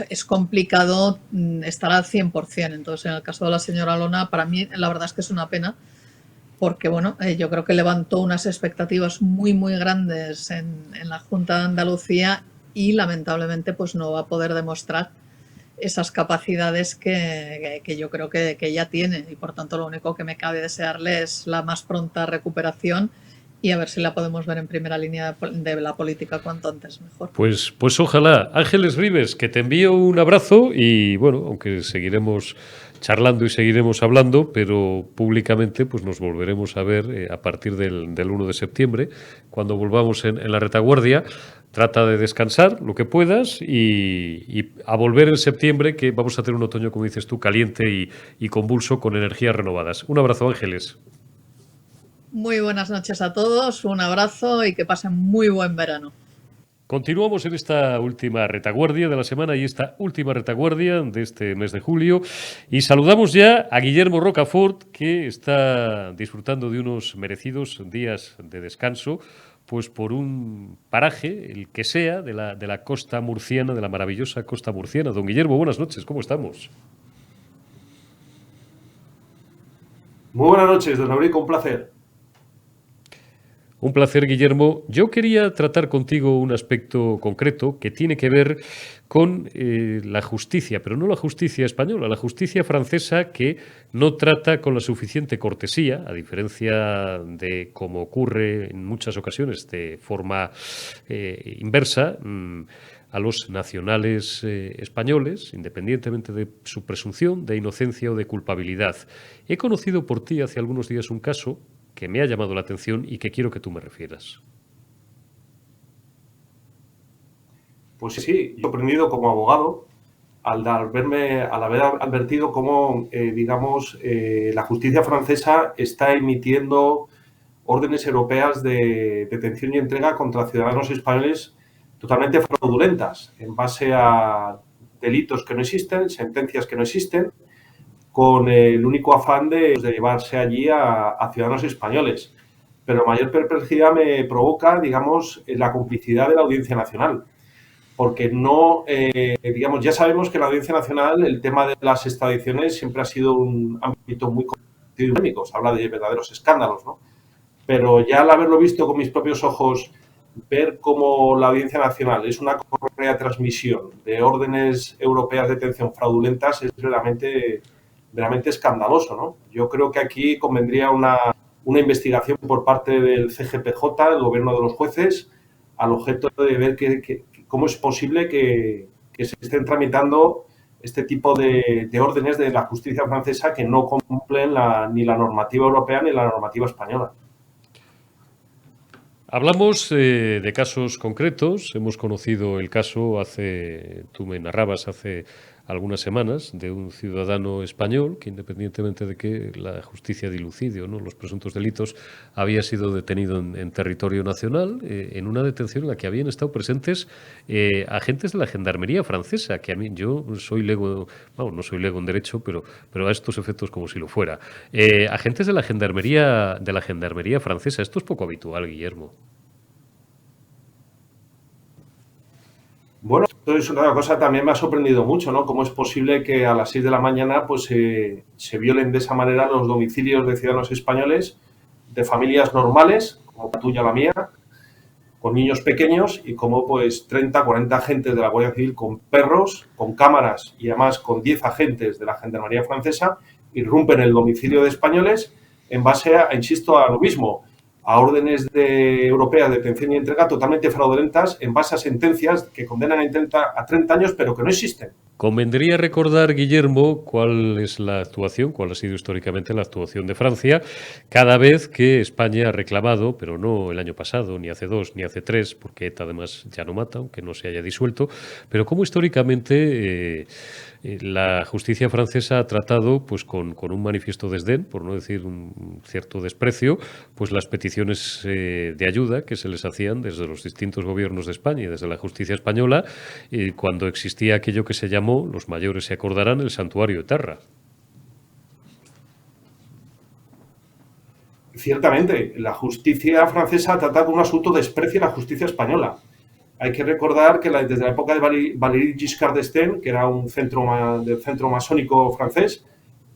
es complicado estar al 100%. Entonces, en el caso de la señora Olona, para mí la verdad es que es una pena, porque bueno, yo creo que levantó unas expectativas muy, muy grandes en la Junta de Andalucía y lamentablemente pues no va a poder demostrar esas capacidades que yo creo que ella tiene, y por tanto lo único que me cabe desearle es la más pronta recuperación y a ver si la podemos ver en primera línea de la política cuanto antes mejor. Pues ojalá. Ángeles Ribes, que te envío un abrazo y bueno, aunque seguiremos charlando y seguiremos hablando, pero públicamente pues nos volveremos a ver a partir del 1 de septiembre, cuando volvamos en la retaguardia. Trata de descansar lo que puedas y a volver en septiembre, que vamos a tener un otoño, como dices tú, caliente y convulso, con energías renovadas. Un abrazo, Ángeles. Muy buenas noches a todos, un abrazo y que pasen muy buen verano. Continuamos en esta última retaguardia de la semana y esta última retaguardia de este mes de julio, y saludamos ya a Guillermo Rocafort, que está disfrutando de unos merecidos días de descanso, pues por un paraje, el que sea, de la costa murciana, de la maravillosa costa murciana. Don Guillermo, buenas noches, ¿cómo estamos? Muy buenas noches, don Eurico, un placer. Un placer, Guillermo. Yo quería tratar contigo un aspecto concreto que tiene que ver con la justicia, pero no la justicia española, la justicia francesa, que no trata con la suficiente cortesía, a diferencia de como ocurre en muchas ocasiones de forma inversa, a los nacionales españoles, independientemente de su presunción de inocencia o de culpabilidad. He conocido por ti hace algunos días un caso que me ha llamado la atención y que quiero que tú me refieras. Pues sí, yo he sorprendido como abogado al haber advertido cómo, la justicia francesa está emitiendo órdenes europeas de detención y entrega contra ciudadanos españoles totalmente fraudulentas, en base a delitos que no existen, sentencias que no existen, con el único afán de llevarse allí a ciudadanos españoles. Pero mayor perplejidad me provoca, la complicidad de la Audiencia Nacional. Porque ya sabemos que en la Audiencia Nacional el tema de las extradiciones siempre ha sido un ámbito muy polémico, se habla de verdaderos escándalos, ¿no? Pero ya al haberlo visto con mis propios ojos, ver cómo la Audiencia Nacional es una correa de transmisión de órdenes europeas de detención fraudulentas es realmente escandaloso, ¿no? Yo creo que aquí convendría una investigación por parte del CGPJ, el gobierno de los jueces, al objeto de ver cómo es posible que se estén tramitando este tipo de órdenes de la justicia francesa que no cumplen ni la normativa europea ni la normativa española. Hablamos de casos concretos. Hemos conocido el caso tú me narrabas hace algunas semanas, de un ciudadano español que, independientemente de que la justicia dilucide o no los presuntos delitos, había sido detenido en territorio nacional en una detención en la que habían estado presentes agentes de la Gendarmería francesa, que a mí, yo soy lego, no soy lego en derecho, pero a estos efectos como si lo fuera. Agentes de la Gendarmería francesa. Esto es poco habitual, Guillermo. Bueno, esto es una cosa que también me ha sorprendido mucho, ¿no? Cómo es posible que a las 6 de la mañana pues, se violen de esa manera los domicilios de ciudadanos españoles, de familias normales, como la tuya o la mía, con niños pequeños, y como pues 30, 40 agentes de la Guardia Civil con perros, con cámaras y además con 10 agentes de la Gendarmería francesa irrumpen el domicilio de españoles en base a, insisto, a lo mismo, a órdenes europeas de detención y entrega totalmente fraudulentas en base a sentencias que condenan a 30 años pero que no existen. Convendría recordar, Guillermo, cuál ha sido históricamente la actuación de Francia cada vez que España ha reclamado, pero no el año pasado, ni hace 2, ni hace 3, porque ETA además ya no mata, aunque no se haya disuelto, pero cómo históricamente la justicia francesa ha tratado, pues con un manifiesto desdén, por no decir un cierto desprecio, pues las peticiones de ayuda que se les hacían desde los distintos gobiernos de España y desde la justicia española, cuando existía aquello que se llamó, los mayores se acordarán, el santuario de Terra. Ciertamente, la justicia francesa ha tratado con un asunto de desprecio a la justicia española. Hay que recordar que desde la época de Valéry Giscard d'Estaing, que era un del centro masónico francés,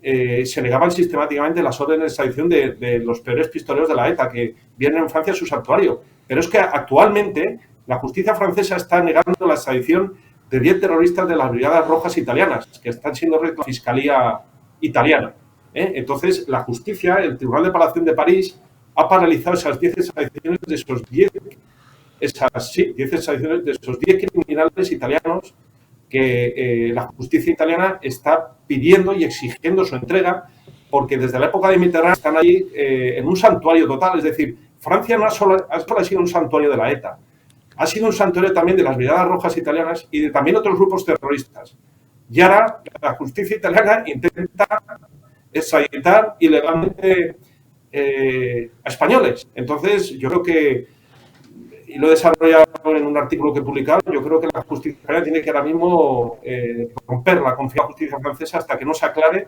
se negaban sistemáticamente las órdenes de extradición de los peores pistoleros de la ETA, que vienen en Francia a su santuario. Pero es que actualmente la justicia francesa está negando la extradición de 10 terroristas de las Brigadas Rojas italianas, que están siendo la Fiscalía italiana. Entonces, la justicia, el Tribunal de Apelación de París, ha paralizado esas 10 extradiciones de esos 10 extradiciones de esos 10 criminales italianos que la justicia italiana está pidiendo y exigiendo su entrega, porque desde la época de Mitterrand están ahí en un santuario total. Es decir, Francia no ha solo sido un santuario de la ETA, ha sido un santuario también de las Brigadas Rojas italianas y de también otros grupos terroristas. Y ahora la justicia italiana intenta extraditar ilegalmente a españoles. Entonces, yo creo que, y lo he desarrollado en un artículo que he publicado, yo creo que la justicia italiana tiene que ahora mismo romper la confianza en la justicia francesa hasta que no se aclare,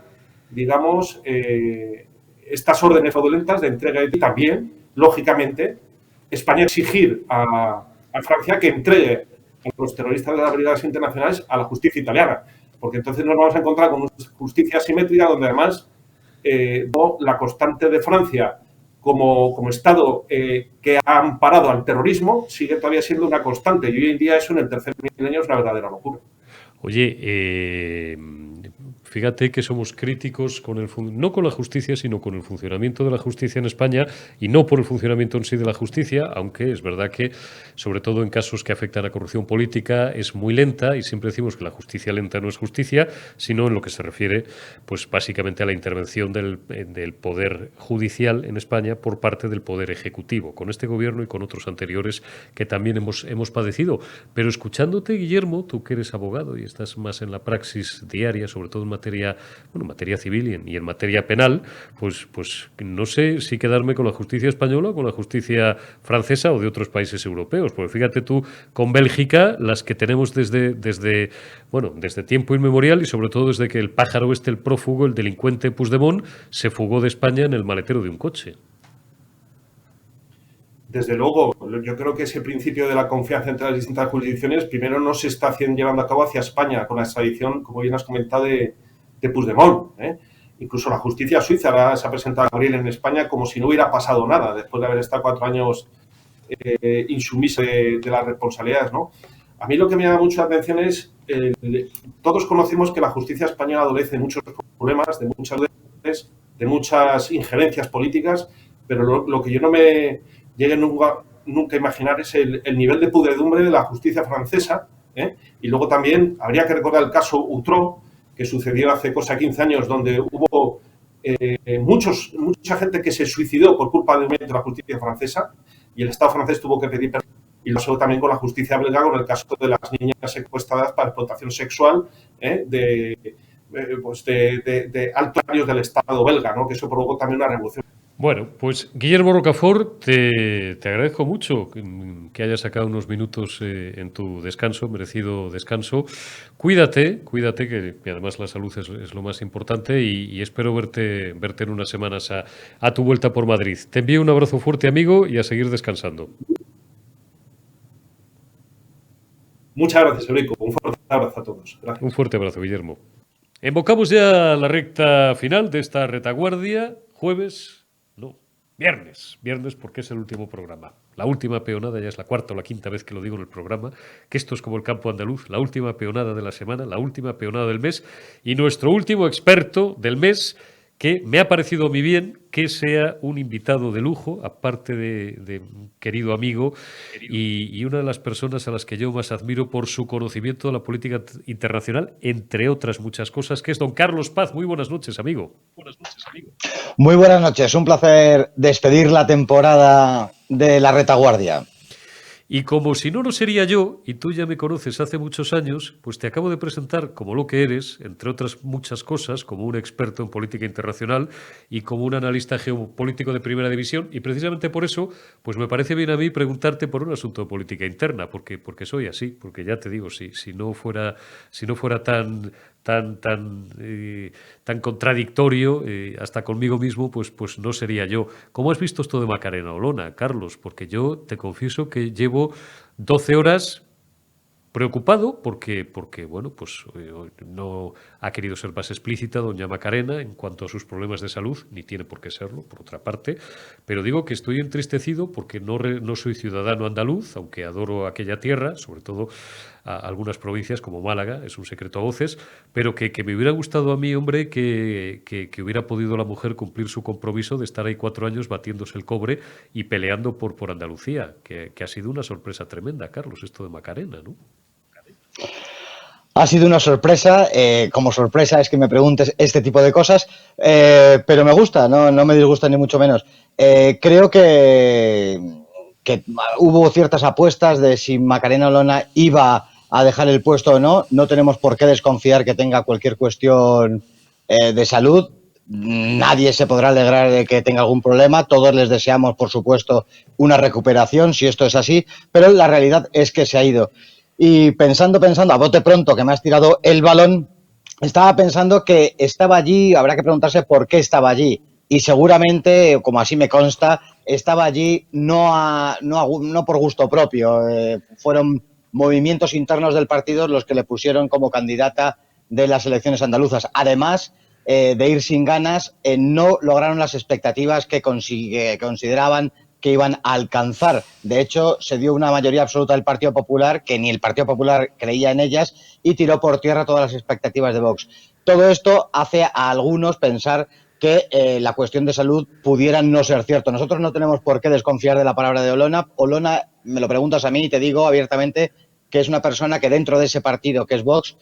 estas órdenes fraudulentas de entrega y también, lógicamente, España exigir a Francia que entregue a los terroristas de las brigadas internacionales a la justicia italiana, porque entonces nos vamos a encontrar con una justicia asimétrica donde además la constante de Francia como Estado que ha amparado al terrorismo sigue todavía siendo una constante y hoy en día eso en el tercer milenio es una verdadera locura. Oye, fíjate que somos críticos con no con la justicia, sino con el funcionamiento de la justicia en España y no por el funcionamiento en sí de la justicia, aunque es verdad que, sobre todo en casos que afectan a corrupción política, es muy lenta y siempre decimos que la justicia lenta no es justicia, sino en lo que se refiere, pues básicamente a la intervención del poder judicial en España por parte del poder ejecutivo, con este gobierno y con otros anteriores que también hemos padecido. Pero escuchándote, Guillermo, tú que eres abogado y estás más en la praxis diaria, sobre todo en materia civil y en materia penal, pues no sé si quedarme con la justicia española o con la justicia francesa o de otros países europeos. Porque fíjate tú, con Bélgica, las que tenemos desde tiempo inmemorial y sobre todo desde que el pájaro el prófugo, el delincuente Puigdemont, se fugó de España en el maletero de un coche. Desde luego, yo creo que ese principio de la confianza entre las distintas jurisdicciones primero no se está llevando a cabo hacia España con la extradición, como bien has comentado, de Puigdemont. Incluso la justicia suiza se ha presentado a abril en España como si no hubiera pasado nada después de haber estado 4 años insumisa de las responsabilidades, ¿no? A mí lo que me llama mucho la atención es, todos conocemos que la justicia española adolece de muchos problemas, de muchas injerencias políticas, pero lo que yo no me llegue nunca a imaginar es el nivel de pudredumbre de la justicia francesa. Y luego también habría que recordar el caso Outreau, que sucedió hace cosa 15 años, donde hubo mucha gente que se suicidó por culpa de la justicia francesa y el Estado francés tuvo que pedir perdón. Y lo pasó también con la justicia belga con el caso de las niñas secuestradas para explotación sexual de altos años del Estado belga, ¿no? Que eso provocó también una revolución. Bueno, pues Guillermo Rocafort, te agradezco mucho que hayas sacado unos minutos en tu descanso, merecido descanso. Cuídate, que además la salud es lo más importante y espero verte en unas semanas a tu vuelta por Madrid. Te envío un abrazo fuerte, amigo, y a seguir descansando. Muchas gracias, Eurico. Un fuerte abrazo a todos. Gracias. Un fuerte abrazo, Guillermo. Invocamos ya la recta final de esta retaguardia, Viernes, porque es el último programa. La última peonada, ya es la cuarta o la quinta vez que lo digo en el programa, que esto es como el campo andaluz, la última peonada de la semana, la última peonada del mes, y nuestro último experto del mes, que me ha parecido muy bien que sea un invitado de lujo, aparte de un querido amigo y una de las personas a las que yo más admiro por su conocimiento de la política internacional, entre otras muchas cosas, que es don Carlos Paz. Muy buenas noches, amigo. Muy buenas noches, un placer despedir la temporada de la retaguardia. Y como si no lo sería yo, y tú ya me conoces hace muchos años, pues te acabo de presentar como lo que eres, entre otras muchas cosas, como un experto en política internacional y como un analista geopolítico de primera división, y precisamente por eso, pues me parece bien a mí preguntarte por un asunto de política interna, porque soy así, porque ya te digo, si no fuera tan contradictorio, hasta conmigo mismo, pues no sería yo. ¿Cómo has visto esto de Macarena Olona, Carlos? Porque yo te confieso que llevo 12 horas preocupado porque bueno, pues no ha querido ser más explícita doña Macarena en cuanto a sus problemas de salud, ni tiene por qué serlo, por otra parte, pero digo que estoy entristecido porque no soy ciudadano andaluz, aunque adoro aquella tierra, sobre todo a algunas provincias como Málaga, es un secreto a voces, pero que me hubiera gustado a mí, hombre, que hubiera podido la mujer cumplir su compromiso de estar ahí 4 años batiéndose el cobre y peleando por Andalucía, que ha sido una sorpresa tremenda, Carlos, esto de Macarena, ¿no? Ha sido una sorpresa, como sorpresa es que me preguntes este tipo de cosas, pero me gusta, no me disgusta ni mucho menos. Creo que hubo ciertas apuestas de si Macarena Olona iba a dejar el puesto o no. No tenemos por qué desconfiar que tenga cualquier cuestión de salud. Nadie se podrá alegrar de que tenga algún problema. Todos les deseamos, por supuesto, una recuperación, si esto es así, pero la realidad es que se ha ido. Y pensando, a bote pronto, que me has tirado el balón, estaba pensando que estaba allí, habrá que preguntarse por qué estaba allí. Y seguramente, como así me consta, estaba allí no por gusto propio. Fueron movimientos internos del partido los que le pusieron como candidata de las elecciones andaluzas. Además, de ir sin ganas, no lograron las expectativas que consideraban que iban a alcanzar. De hecho, se dio una mayoría absoluta del Partido Popular, que ni el Partido Popular creía en ellas, y tiró por tierra todas las expectativas de Vox. Todo esto hace a algunos pensar que la cuestión de salud pudiera no ser cierto. Nosotros no tenemos por qué desconfiar de la palabra de Olona. Olona, me lo preguntas a mí y te digo abiertamente que es una persona que dentro de ese partido que es Vox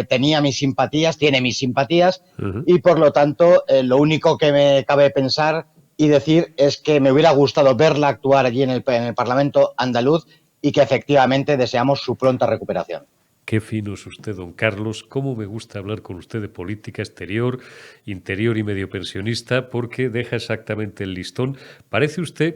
tenía mis simpatías, tiene mis simpatías, y por lo tanto lo único que me cabe pensar y decir es que me hubiera gustado verla actuar allí en el Parlamento andaluz y que efectivamente deseamos su pronta recuperación. Qué fino es usted, don Carlos. Cómo me gusta hablar con usted de política exterior, interior y medio pensionista, porque deja exactamente el listón. Parece usted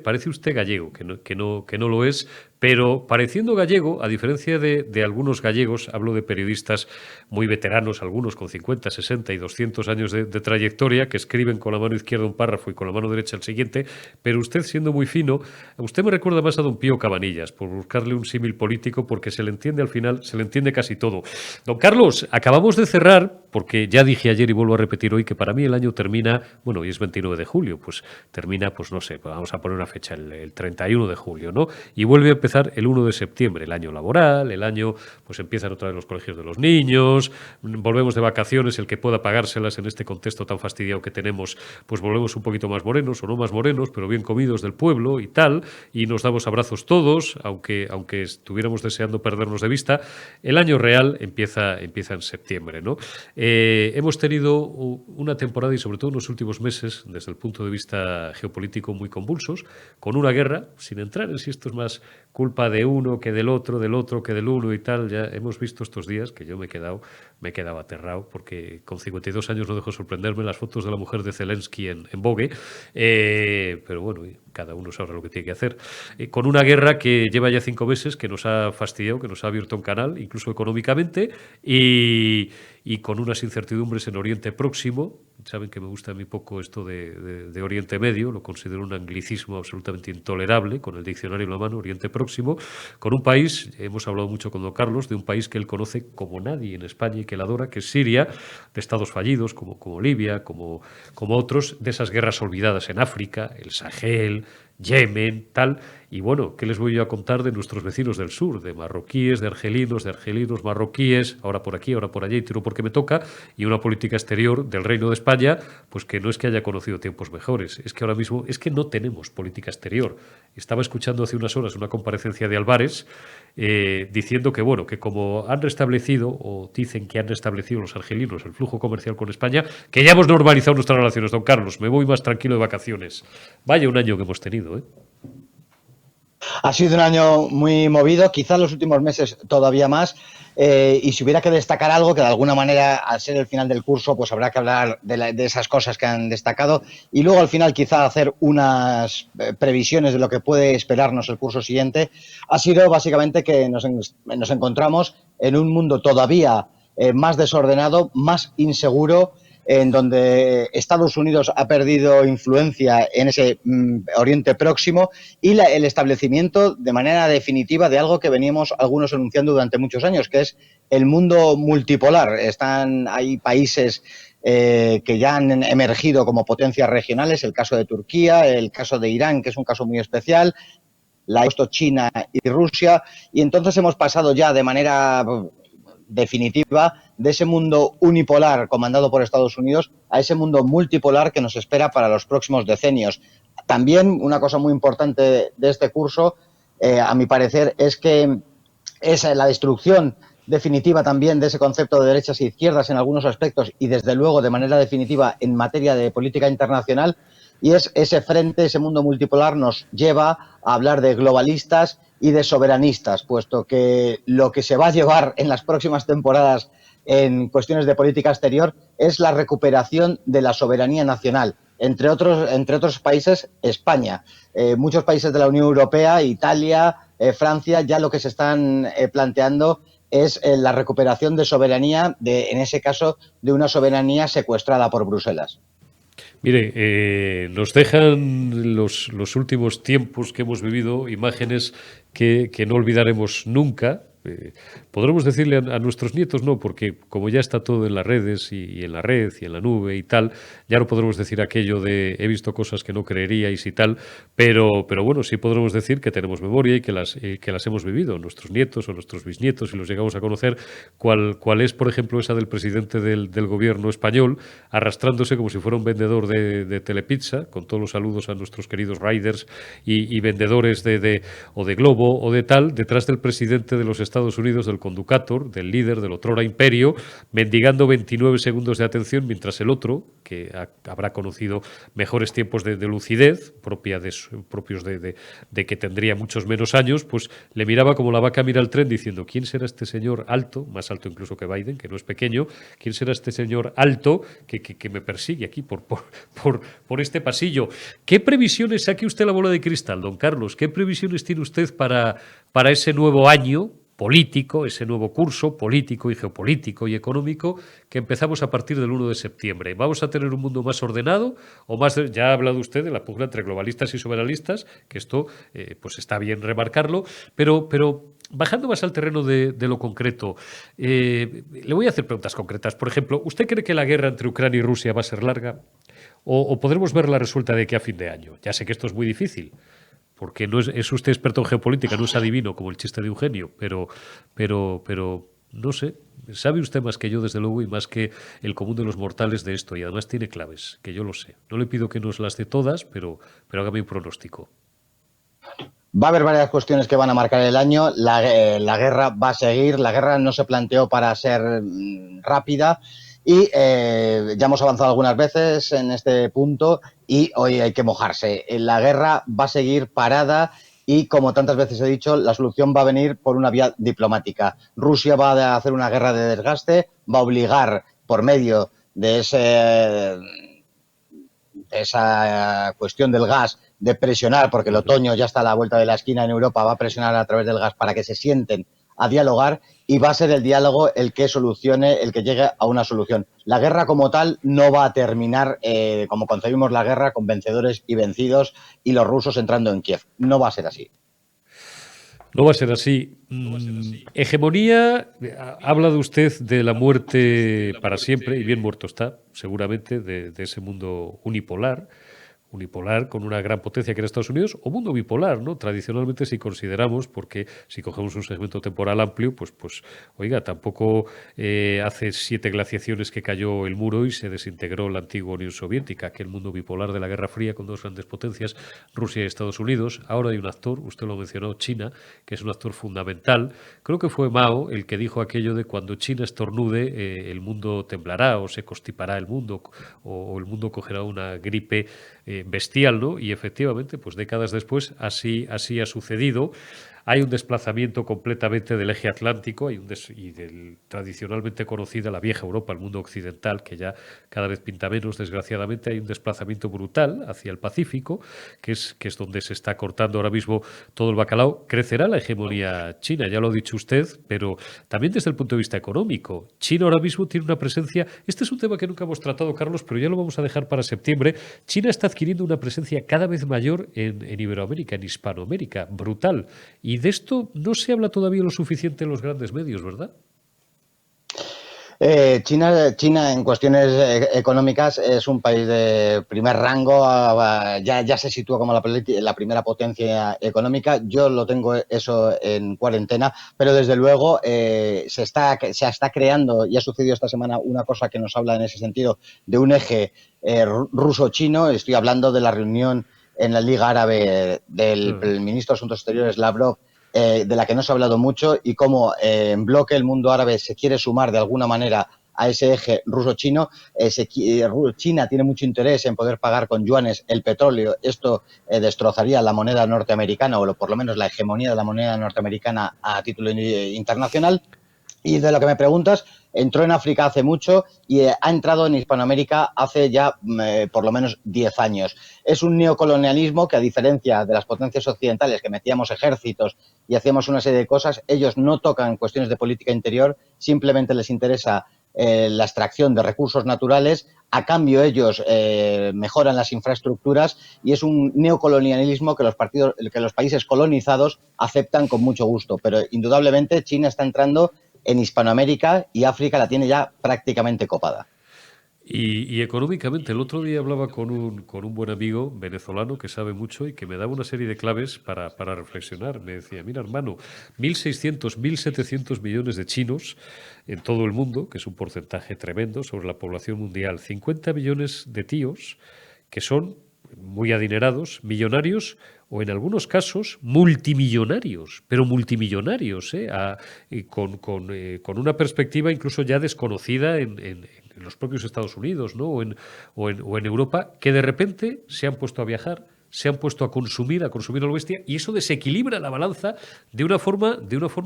gallego, que no lo es, pero pareciendo gallego, a diferencia de algunos gallegos, hablo de periodistas muy veteranos, algunos con 50, 60 y 200 años de trayectoria, que escriben con la mano izquierda un párrafo y con la mano derecha el siguiente, pero usted siendo muy fino, usted me recuerda más a don Pío Cabanillas, por buscarle un símil político, porque se le entiende al final, se le entiende casi todo. Don Carlos, acabamos de cerrar, porque ya dije ayer y vuelvo a repetir hoy que para mí el año termina, bueno, hoy es 29 de julio, pues termina, pues no sé, vamos a poner una fecha, el 31 de julio, ¿no? Y vuelve a empezar el 1 de septiembre, el año laboral, el año, pues empiezan otra vez los colegios de los niños, volvemos de vacaciones, el que pueda pagárselas en este contexto tan fastidiado que tenemos, pues volvemos un poquito más morenos o no más morenos, pero bien comidos del pueblo y tal, y nos damos abrazos todos, aunque estuviéramos deseando perdernos de vista. El año real empieza en septiembre, ¿no? Hemos tenido una temporada y sobre todo en los últimos meses, desde el punto de vista geopolítico, muy convulsos, con una guerra, sin entrar en si esto es más culpa de uno que del otro que del uno y tal. Ya hemos visto estos días que yo me he quedado aterrado, porque con 52 años no dejo sorprenderme las fotos de la mujer de Zelensky en Vogue, pero bueno, cada uno sabrá lo que tiene que hacer. Con una guerra que lleva ya 5 meses, que nos ha fastidiado, que nos ha abierto un canal, incluso económicamente, y con unas incertidumbres en Oriente Próximo. Saben que me gusta a mí poco esto de Oriente Medio, lo considero un anglicismo absolutamente intolerable, con el diccionario en la mano, Oriente Próximo, con un país, hemos hablado mucho con don Carlos, de un país que él conoce como nadie en España y que él adora, que es Siria, de estados fallidos como Libia, como otros, de esas guerras olvidadas en África, el Sahel, Yemen, tal. Y bueno, ¿qué les voy yo a contar de nuestros vecinos del sur? De marroquíes, de argelinos, marroquíes, ahora por aquí, ahora por allá, y tiro porque me toca, y una política exterior del Reino de España, pues que no es que haya conocido tiempos mejores, es que ahora mismo es que no tenemos política exterior. Estaba escuchando hace unas horas una comparecencia de Álvarez diciendo que, bueno, que como han restablecido, o dicen que han restablecido los argelinos el flujo comercial con España, que ya hemos normalizado nuestras relaciones. Don Carlos, me voy más tranquilo de vacaciones. Vaya un año que hemos tenido, ¿eh? Ha sido un año muy movido, quizás los últimos meses todavía más, y si hubiera que destacar algo, que de alguna manera al ser el final del curso, pues habrá que hablar de esas cosas que han destacado y luego al final quizá hacer unas previsiones de lo que puede esperarnos el curso siguiente, ha sido básicamente que nos encontramos en un mundo todavía más desordenado, más inseguro, en donde Estados Unidos ha perdido influencia en ese Oriente Próximo y el establecimiento de manera definitiva de algo que veníamos algunos anunciando durante muchos años, que es el mundo multipolar. Hay países que ya han emergido como potencias regionales, el caso de Turquía, el caso de Irán, que es un caso muy especial, China y Rusia, y entonces hemos pasado ya de manera definitiva de ese mundo unipolar comandado por Estados Unidos a ese mundo multipolar que nos espera para los próximos decenios. También una cosa muy importante de este curso, a mi parecer, es que es la destrucción definitiva también de ese concepto de derechas e izquierdas en algunos aspectos y desde luego de manera definitiva en materia de política internacional, y es ese frente, ese mundo multipolar nos lleva a hablar de globalistas y de soberanistas, puesto que lo que se va a llevar en las próximas temporadas en cuestiones de política exterior es la recuperación de la soberanía nacional. Entre otros países, España. Muchos países de la Unión Europea, Italia, Francia, ya lo que se están planteando es la recuperación de soberanía, en ese caso, de una soberanía secuestrada por Bruselas. Mire, nos dejan los últimos tiempos que hemos vivido imágenes que no olvidaremos nunca, Podremos decirle a nuestros nietos, no, porque como ya está todo en las redes y en la red y en la nube y tal, ya no podremos decir aquello de he visto cosas que no creeríais y tal, pero bueno, sí podremos decir que tenemos memoria y que las hemos vivido, nuestros nietos o nuestros bisnietos, si los llegamos a conocer, cuál es, por ejemplo, esa del presidente del gobierno español, arrastrándose como si fuera un vendedor de Telepizza, con todos los saludos a nuestros queridos riders y vendedores o de Globo o de tal, detrás del presidente de los Estados Unidos, del conducator, del líder del otrora imperio, mendigando 29 segundos de atención, mientras el otro, que habrá conocido mejores tiempos de lucidez, propios de que tendría muchos menos años, pues le miraba como la vaca mira el tren diciendo, ¿quién será este señor alto, más alto incluso que Biden, que no es pequeño, quién será este señor alto que me persigue aquí por este pasillo? ¿Qué previsiones, saque usted la bola de cristal, don Carlos, qué previsiones tiene usted para ese nuevo año político, ese nuevo curso político y geopolítico y económico que empezamos a partir del 1 de septiembre? ¿Vamos a tener un mundo más ordenado o más? Ya ha hablado usted de la pugna entre globalistas y soberanistas, que esto pues está bien remarcarlo, pero bajando más al terreno de lo concreto, le voy a hacer preguntas concretas. Por ejemplo, ¿usted cree que la guerra entre Ucrania y Rusia va a ser larga? ¿O podremos verla resuelta de aquí a fin de año? Ya sé que esto es muy difícil, porque no es usted experto en geopolítica, no es adivino como el chiste de Eugenio, pero no sé, sabe usted más que yo, desde luego, y más que el común de los mortales de esto, y además tiene claves, que yo lo sé. No le pido que nos las dé todas, pero hágame un pronóstico. Va a haber varias cuestiones que van a marcar el año. La guerra va a seguir. La guerra no se planteó para ser rápida y ya hemos avanzado algunas veces en este punto y hoy hay que mojarse. La guerra va a seguir parada y, como tantas veces he dicho, la solución va a venir por una vía diplomática. Rusia va a hacer una guerra de desgaste, va a obligar por medio de esa cuestión del gas, de presionar, porque el otoño ya está a la vuelta de la esquina en Europa, va a presionar a través del gas para que se sienten a dialogar y va a ser el diálogo el que solucione, el que llegue a una solución. La guerra como tal no va a terminar como concebimos la guerra, con vencedores y vencidos y los rusos entrando en Kiev. No va a ser así. No va a ser así. Hegemonía, habla de usted de la muerte para siempre, y bien muerto está, seguramente, de ese mundo unipolar con una gran potencia que era Estados Unidos, o mundo bipolar, ¿no? Tradicionalmente, si consideramos, porque si cogemos un segmento temporal amplio, pues oiga, tampoco hace 7 glaciaciones que cayó el muro y se desintegró la antigua Unión Soviética, aquel mundo bipolar de la Guerra Fría con dos grandes potencias, Rusia y Estados Unidos. Ahora hay un actor, usted lo mencionó, China, que es un actor fundamental. Creo que fue Mao el que dijo aquello de cuando China estornude, el mundo temblará o se constipará el mundo o el mundo cogerá una gripe bestial, ¿no? Y efectivamente, pues décadas después así ha sucedido. Hay un desplazamiento completamente del eje atlántico y del tradicionalmente conocida la vieja Europa, el mundo occidental, que ya cada vez pinta menos, desgraciadamente. Hay un desplazamiento brutal hacia el Pacífico, que es donde se está cortando ahora mismo todo el bacalao. Crecerá la hegemonía china, ya lo ha dicho usted, pero también desde el punto de vista económico. China ahora mismo tiene una presencia, este es un tema que nunca hemos tratado, Carlos, pero ya lo vamos a dejar para septiembre. China está adquiriendo una presencia cada vez mayor en Iberoamérica, en Hispanoamérica, brutal. Y de esto no se habla todavía lo suficiente en los grandes medios, ¿verdad? China en cuestiones económicas es un país de primer rango, ya se sitúa como la primera potencia económica. Yo lo tengo eso en cuarentena, pero desde luego se está creando, y ha sucedido esta semana una cosa que nos habla en ese sentido, de un eje ruso-chino. Estoy hablando de la reunión en la Liga Árabe del ministro de Asuntos Exteriores, Lavrov, de la que no se ha hablado mucho, y cómo en bloque el mundo árabe se quiere sumar de alguna manera a ese eje ruso-chino. China tiene mucho interés en poder pagar con yuanes el petróleo. Esto destrozaría la moneda norteamericana, o por lo menos la hegemonía de la moneda norteamericana a título internacional. Y de lo que me preguntas, entró en África hace mucho y ha entrado en Hispanoamérica hace ya por lo menos 10 años. Es un neocolonialismo que, a diferencia de las potencias occidentales, que metíamos ejércitos y hacíamos una serie de cosas, ellos no tocan cuestiones de política interior, simplemente les interesa la extracción de recursos naturales, a cambio ellos mejoran las infraestructuras y es un neocolonialismo que los países colonizados aceptan con mucho gusto. Pero indudablemente China está entrando en Hispanoamérica y África la tiene ya prácticamente copada. Y económicamente, el otro día hablaba con un buen amigo venezolano que sabe mucho y que me daba una serie de claves para reflexionar. Me decía, mira hermano, 1.600, 1.700 millones de chinos en todo el mundo, que es un porcentaje tremendo sobre la población mundial. 50 millones de tíos que son muy adinerados, millonarios o en algunos casos multimillonarios, pero multimillonarios, con una perspectiva incluso ya desconocida en los propios Estados Unidos, ¿no? o en Europa, que de repente se han puesto a viajar, se han puesto a consumir a lo bestia, y eso desequilibra la balanza de una forma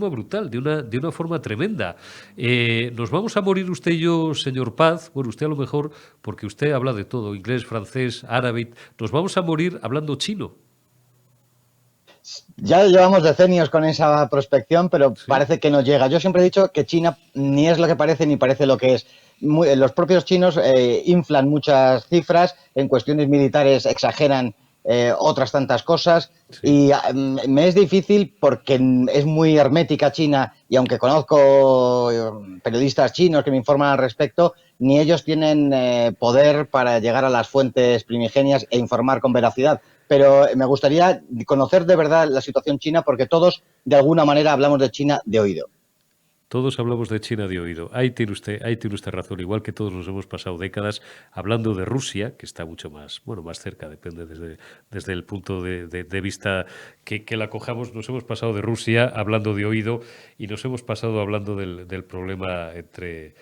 brutal, de una forma tremenda. Nos vamos a morir usted y yo, señor Paz, bueno, usted a lo mejor, porque usted habla de todo, inglés, francés, árabe, nos vamos a morir hablando chino. Ya llevamos decenios con esa prospección, pero Sí. parece que no llega. Yo siempre he dicho que China ni es lo que parece ni parece lo que es. Los propios chinos inflan muchas cifras, en cuestiones militares exageran otras tantas cosas, Sí. y me es difícil porque es muy hermética China, y aunque conozco periodistas chinos que me informan al respecto, ni ellos tienen poder para llegar a las fuentes primigenias e informar con veracidad. Pero me gustaría conocer de verdad la situación china, porque todos de alguna manera hablamos de China de oído. Todos hablamos de China de oído. Ahí tiene usted razón. Igual que todos nos hemos pasado décadas hablando de Rusia, que está mucho más, bueno, más cerca, depende desde el punto de vista que la cojamos. Nos hemos pasado de Rusia hablando de oído y nos hemos pasado hablando del problema entre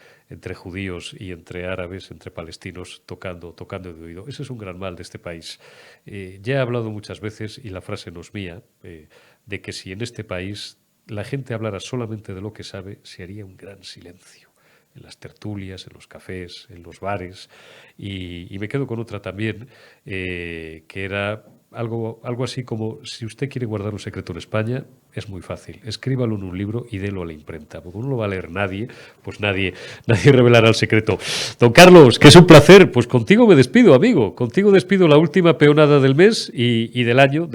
judíos y entre árabes, entre palestinos, tocando de oído. Ese es un gran mal de este país. Ya he hablado muchas veces, y la frase no es mía, de que si en este país la gente hablara solamente de lo que sabe, se haría un gran silencio en las tertulias, en los cafés, en los bares. Y me quedo con otra también, que era algo así como: si usted quiere guardar un secreto en España, es muy fácil, escríbalo en un libro y délo a la imprenta, porque no lo va a leer nadie, pues nadie revelará el secreto. Don Carlos, que es un placer, pues contigo me despido, amigo, contigo despido la última peonada del mes y del año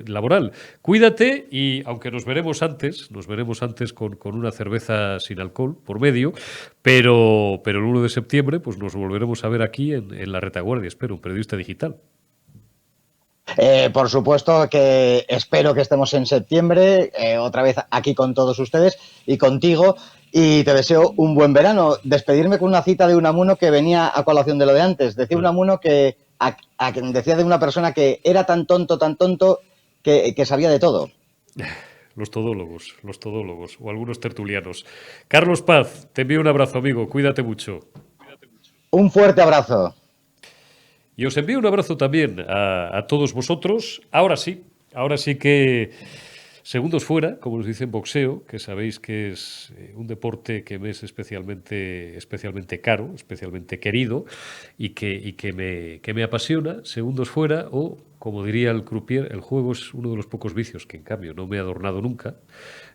laboral. Cuídate, y aunque nos veremos antes con una cerveza sin alcohol por medio, pero el 1 de septiembre pues nos volveremos a ver aquí en La Retaguardia, espero, un periodista digital. Por supuesto que espero que estemos en septiembre, otra vez aquí con todos ustedes y contigo, y te deseo un buen verano. Despedirme con una cita de Unamuno que venía a colación de lo de antes. Decía Unamuno que decía de una persona que era tan tonto, que sabía de todo. Los todólogos, o algunos tertulianos. Carlos Paz, te envío un abrazo, amigo, cuídate mucho. Un fuerte abrazo. Y os envío un abrazo también a todos vosotros. Ahora sí que segundos fuera, como nos dice en boxeo, que sabéis que es un deporte que me es especialmente caro, especialmente querido, y que me apasiona. Segundos fuera, o como diría el croupier, el juego es uno de los pocos vicios que en cambio no me ha adornado nunca.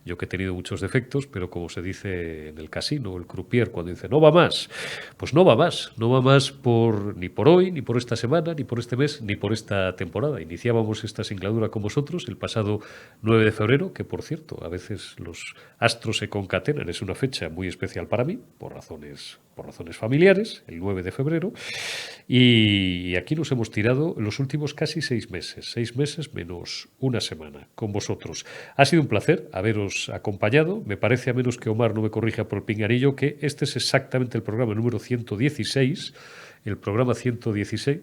Yo que he tenido muchos defectos, pero como se dice en el casino, el croupier cuando dice no va más, pues no va más ni por hoy, ni por esta semana, ni por este mes, ni por esta temporada. Iniciábamos esta singladura con vosotros el pasado 9 de febrero, que por cierto, a veces los astros se concatenan, es una fecha muy especial para mí, por razones familiares, el 9 de febrero, y aquí nos hemos tirado los últimos casi 6 meses menos una semana con vosotros. Ha sido un placer haberos acompañado. Me parece, a menos que Omar no me corrija por el pinganillo, que este es exactamente el programa número 116, el programa 116.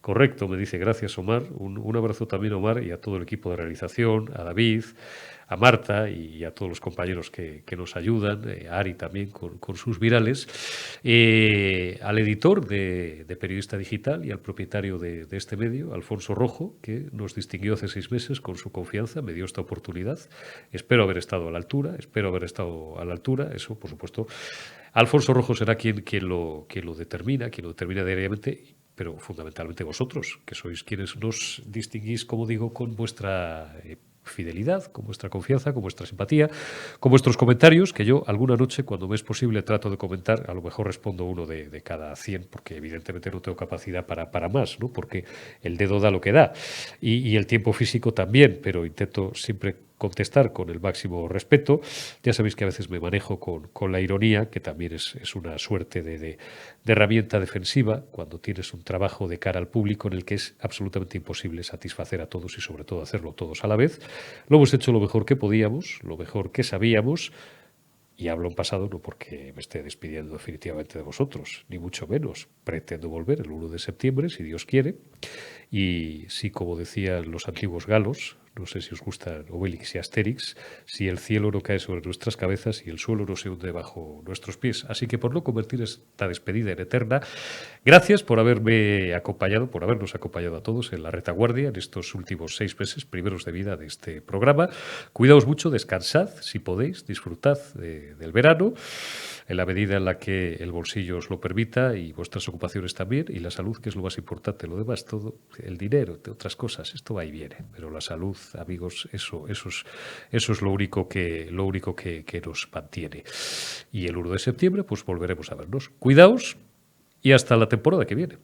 Correcto, me dice, gracias Omar. Un abrazo también a Omar y a todo el equipo de realización, a David, a Marta y a todos los compañeros que nos ayudan, a Ari también con sus virales, al editor de Periodista Digital y al propietario de este medio, Alfonso Rojo, que nos distinguió hace 6 meses con su confianza, me dio esta oportunidad. Espero haber estado a la altura, eso por supuesto. Alfonso Rojo será quien lo determina, diariamente, pero fundamentalmente vosotros, que sois quienes nos distinguís, como digo, con vuestra fidelidad, con vuestra confianza, con vuestra simpatía, con vuestros comentarios, que yo alguna noche, cuando me es posible, trato de comentar. A lo mejor respondo uno de cada 100, porque evidentemente no tengo capacidad para más, ¿no? Porque el dedo da lo que da y el tiempo físico también, pero intento siempre contestar con el máximo respeto. Ya sabéis que a veces me manejo con la ironía, que también es una suerte de herramienta defensiva cuando tienes un trabajo de cara al público en el que es absolutamente imposible satisfacer a todos y sobre todo hacerlo todos a la vez. Lo hemos hecho lo mejor que podíamos, lo mejor que sabíamos. Y hablo en pasado no porque me esté despidiendo definitivamente de vosotros, ni mucho menos. Pretendo volver el 1 de septiembre, si Dios quiere. Y sí, como decían los antiguos galos, no sé si os gustan Obelix y Asterix, si el cielo no cae sobre nuestras cabezas y el suelo no se hunde bajo nuestros pies. Así que por no convertir esta despedida en eterna, gracias por haberme acompañado, por habernos acompañado a todos en la retaguardia en estos últimos 6 meses primeros de vida de este programa. Cuidaos mucho, descansad, si podéis, disfrutad del verano, en la medida en la que el bolsillo os lo permita y vuestras ocupaciones también, y la salud, que es lo más importante. Lo demás, todo, el dinero, otras cosas, esto va y viene, pero la salud, amigos, eso es lo único que nos mantiene. Y el 1 de septiembre, pues volveremos a vernos. Cuidaos y hasta la temporada que viene.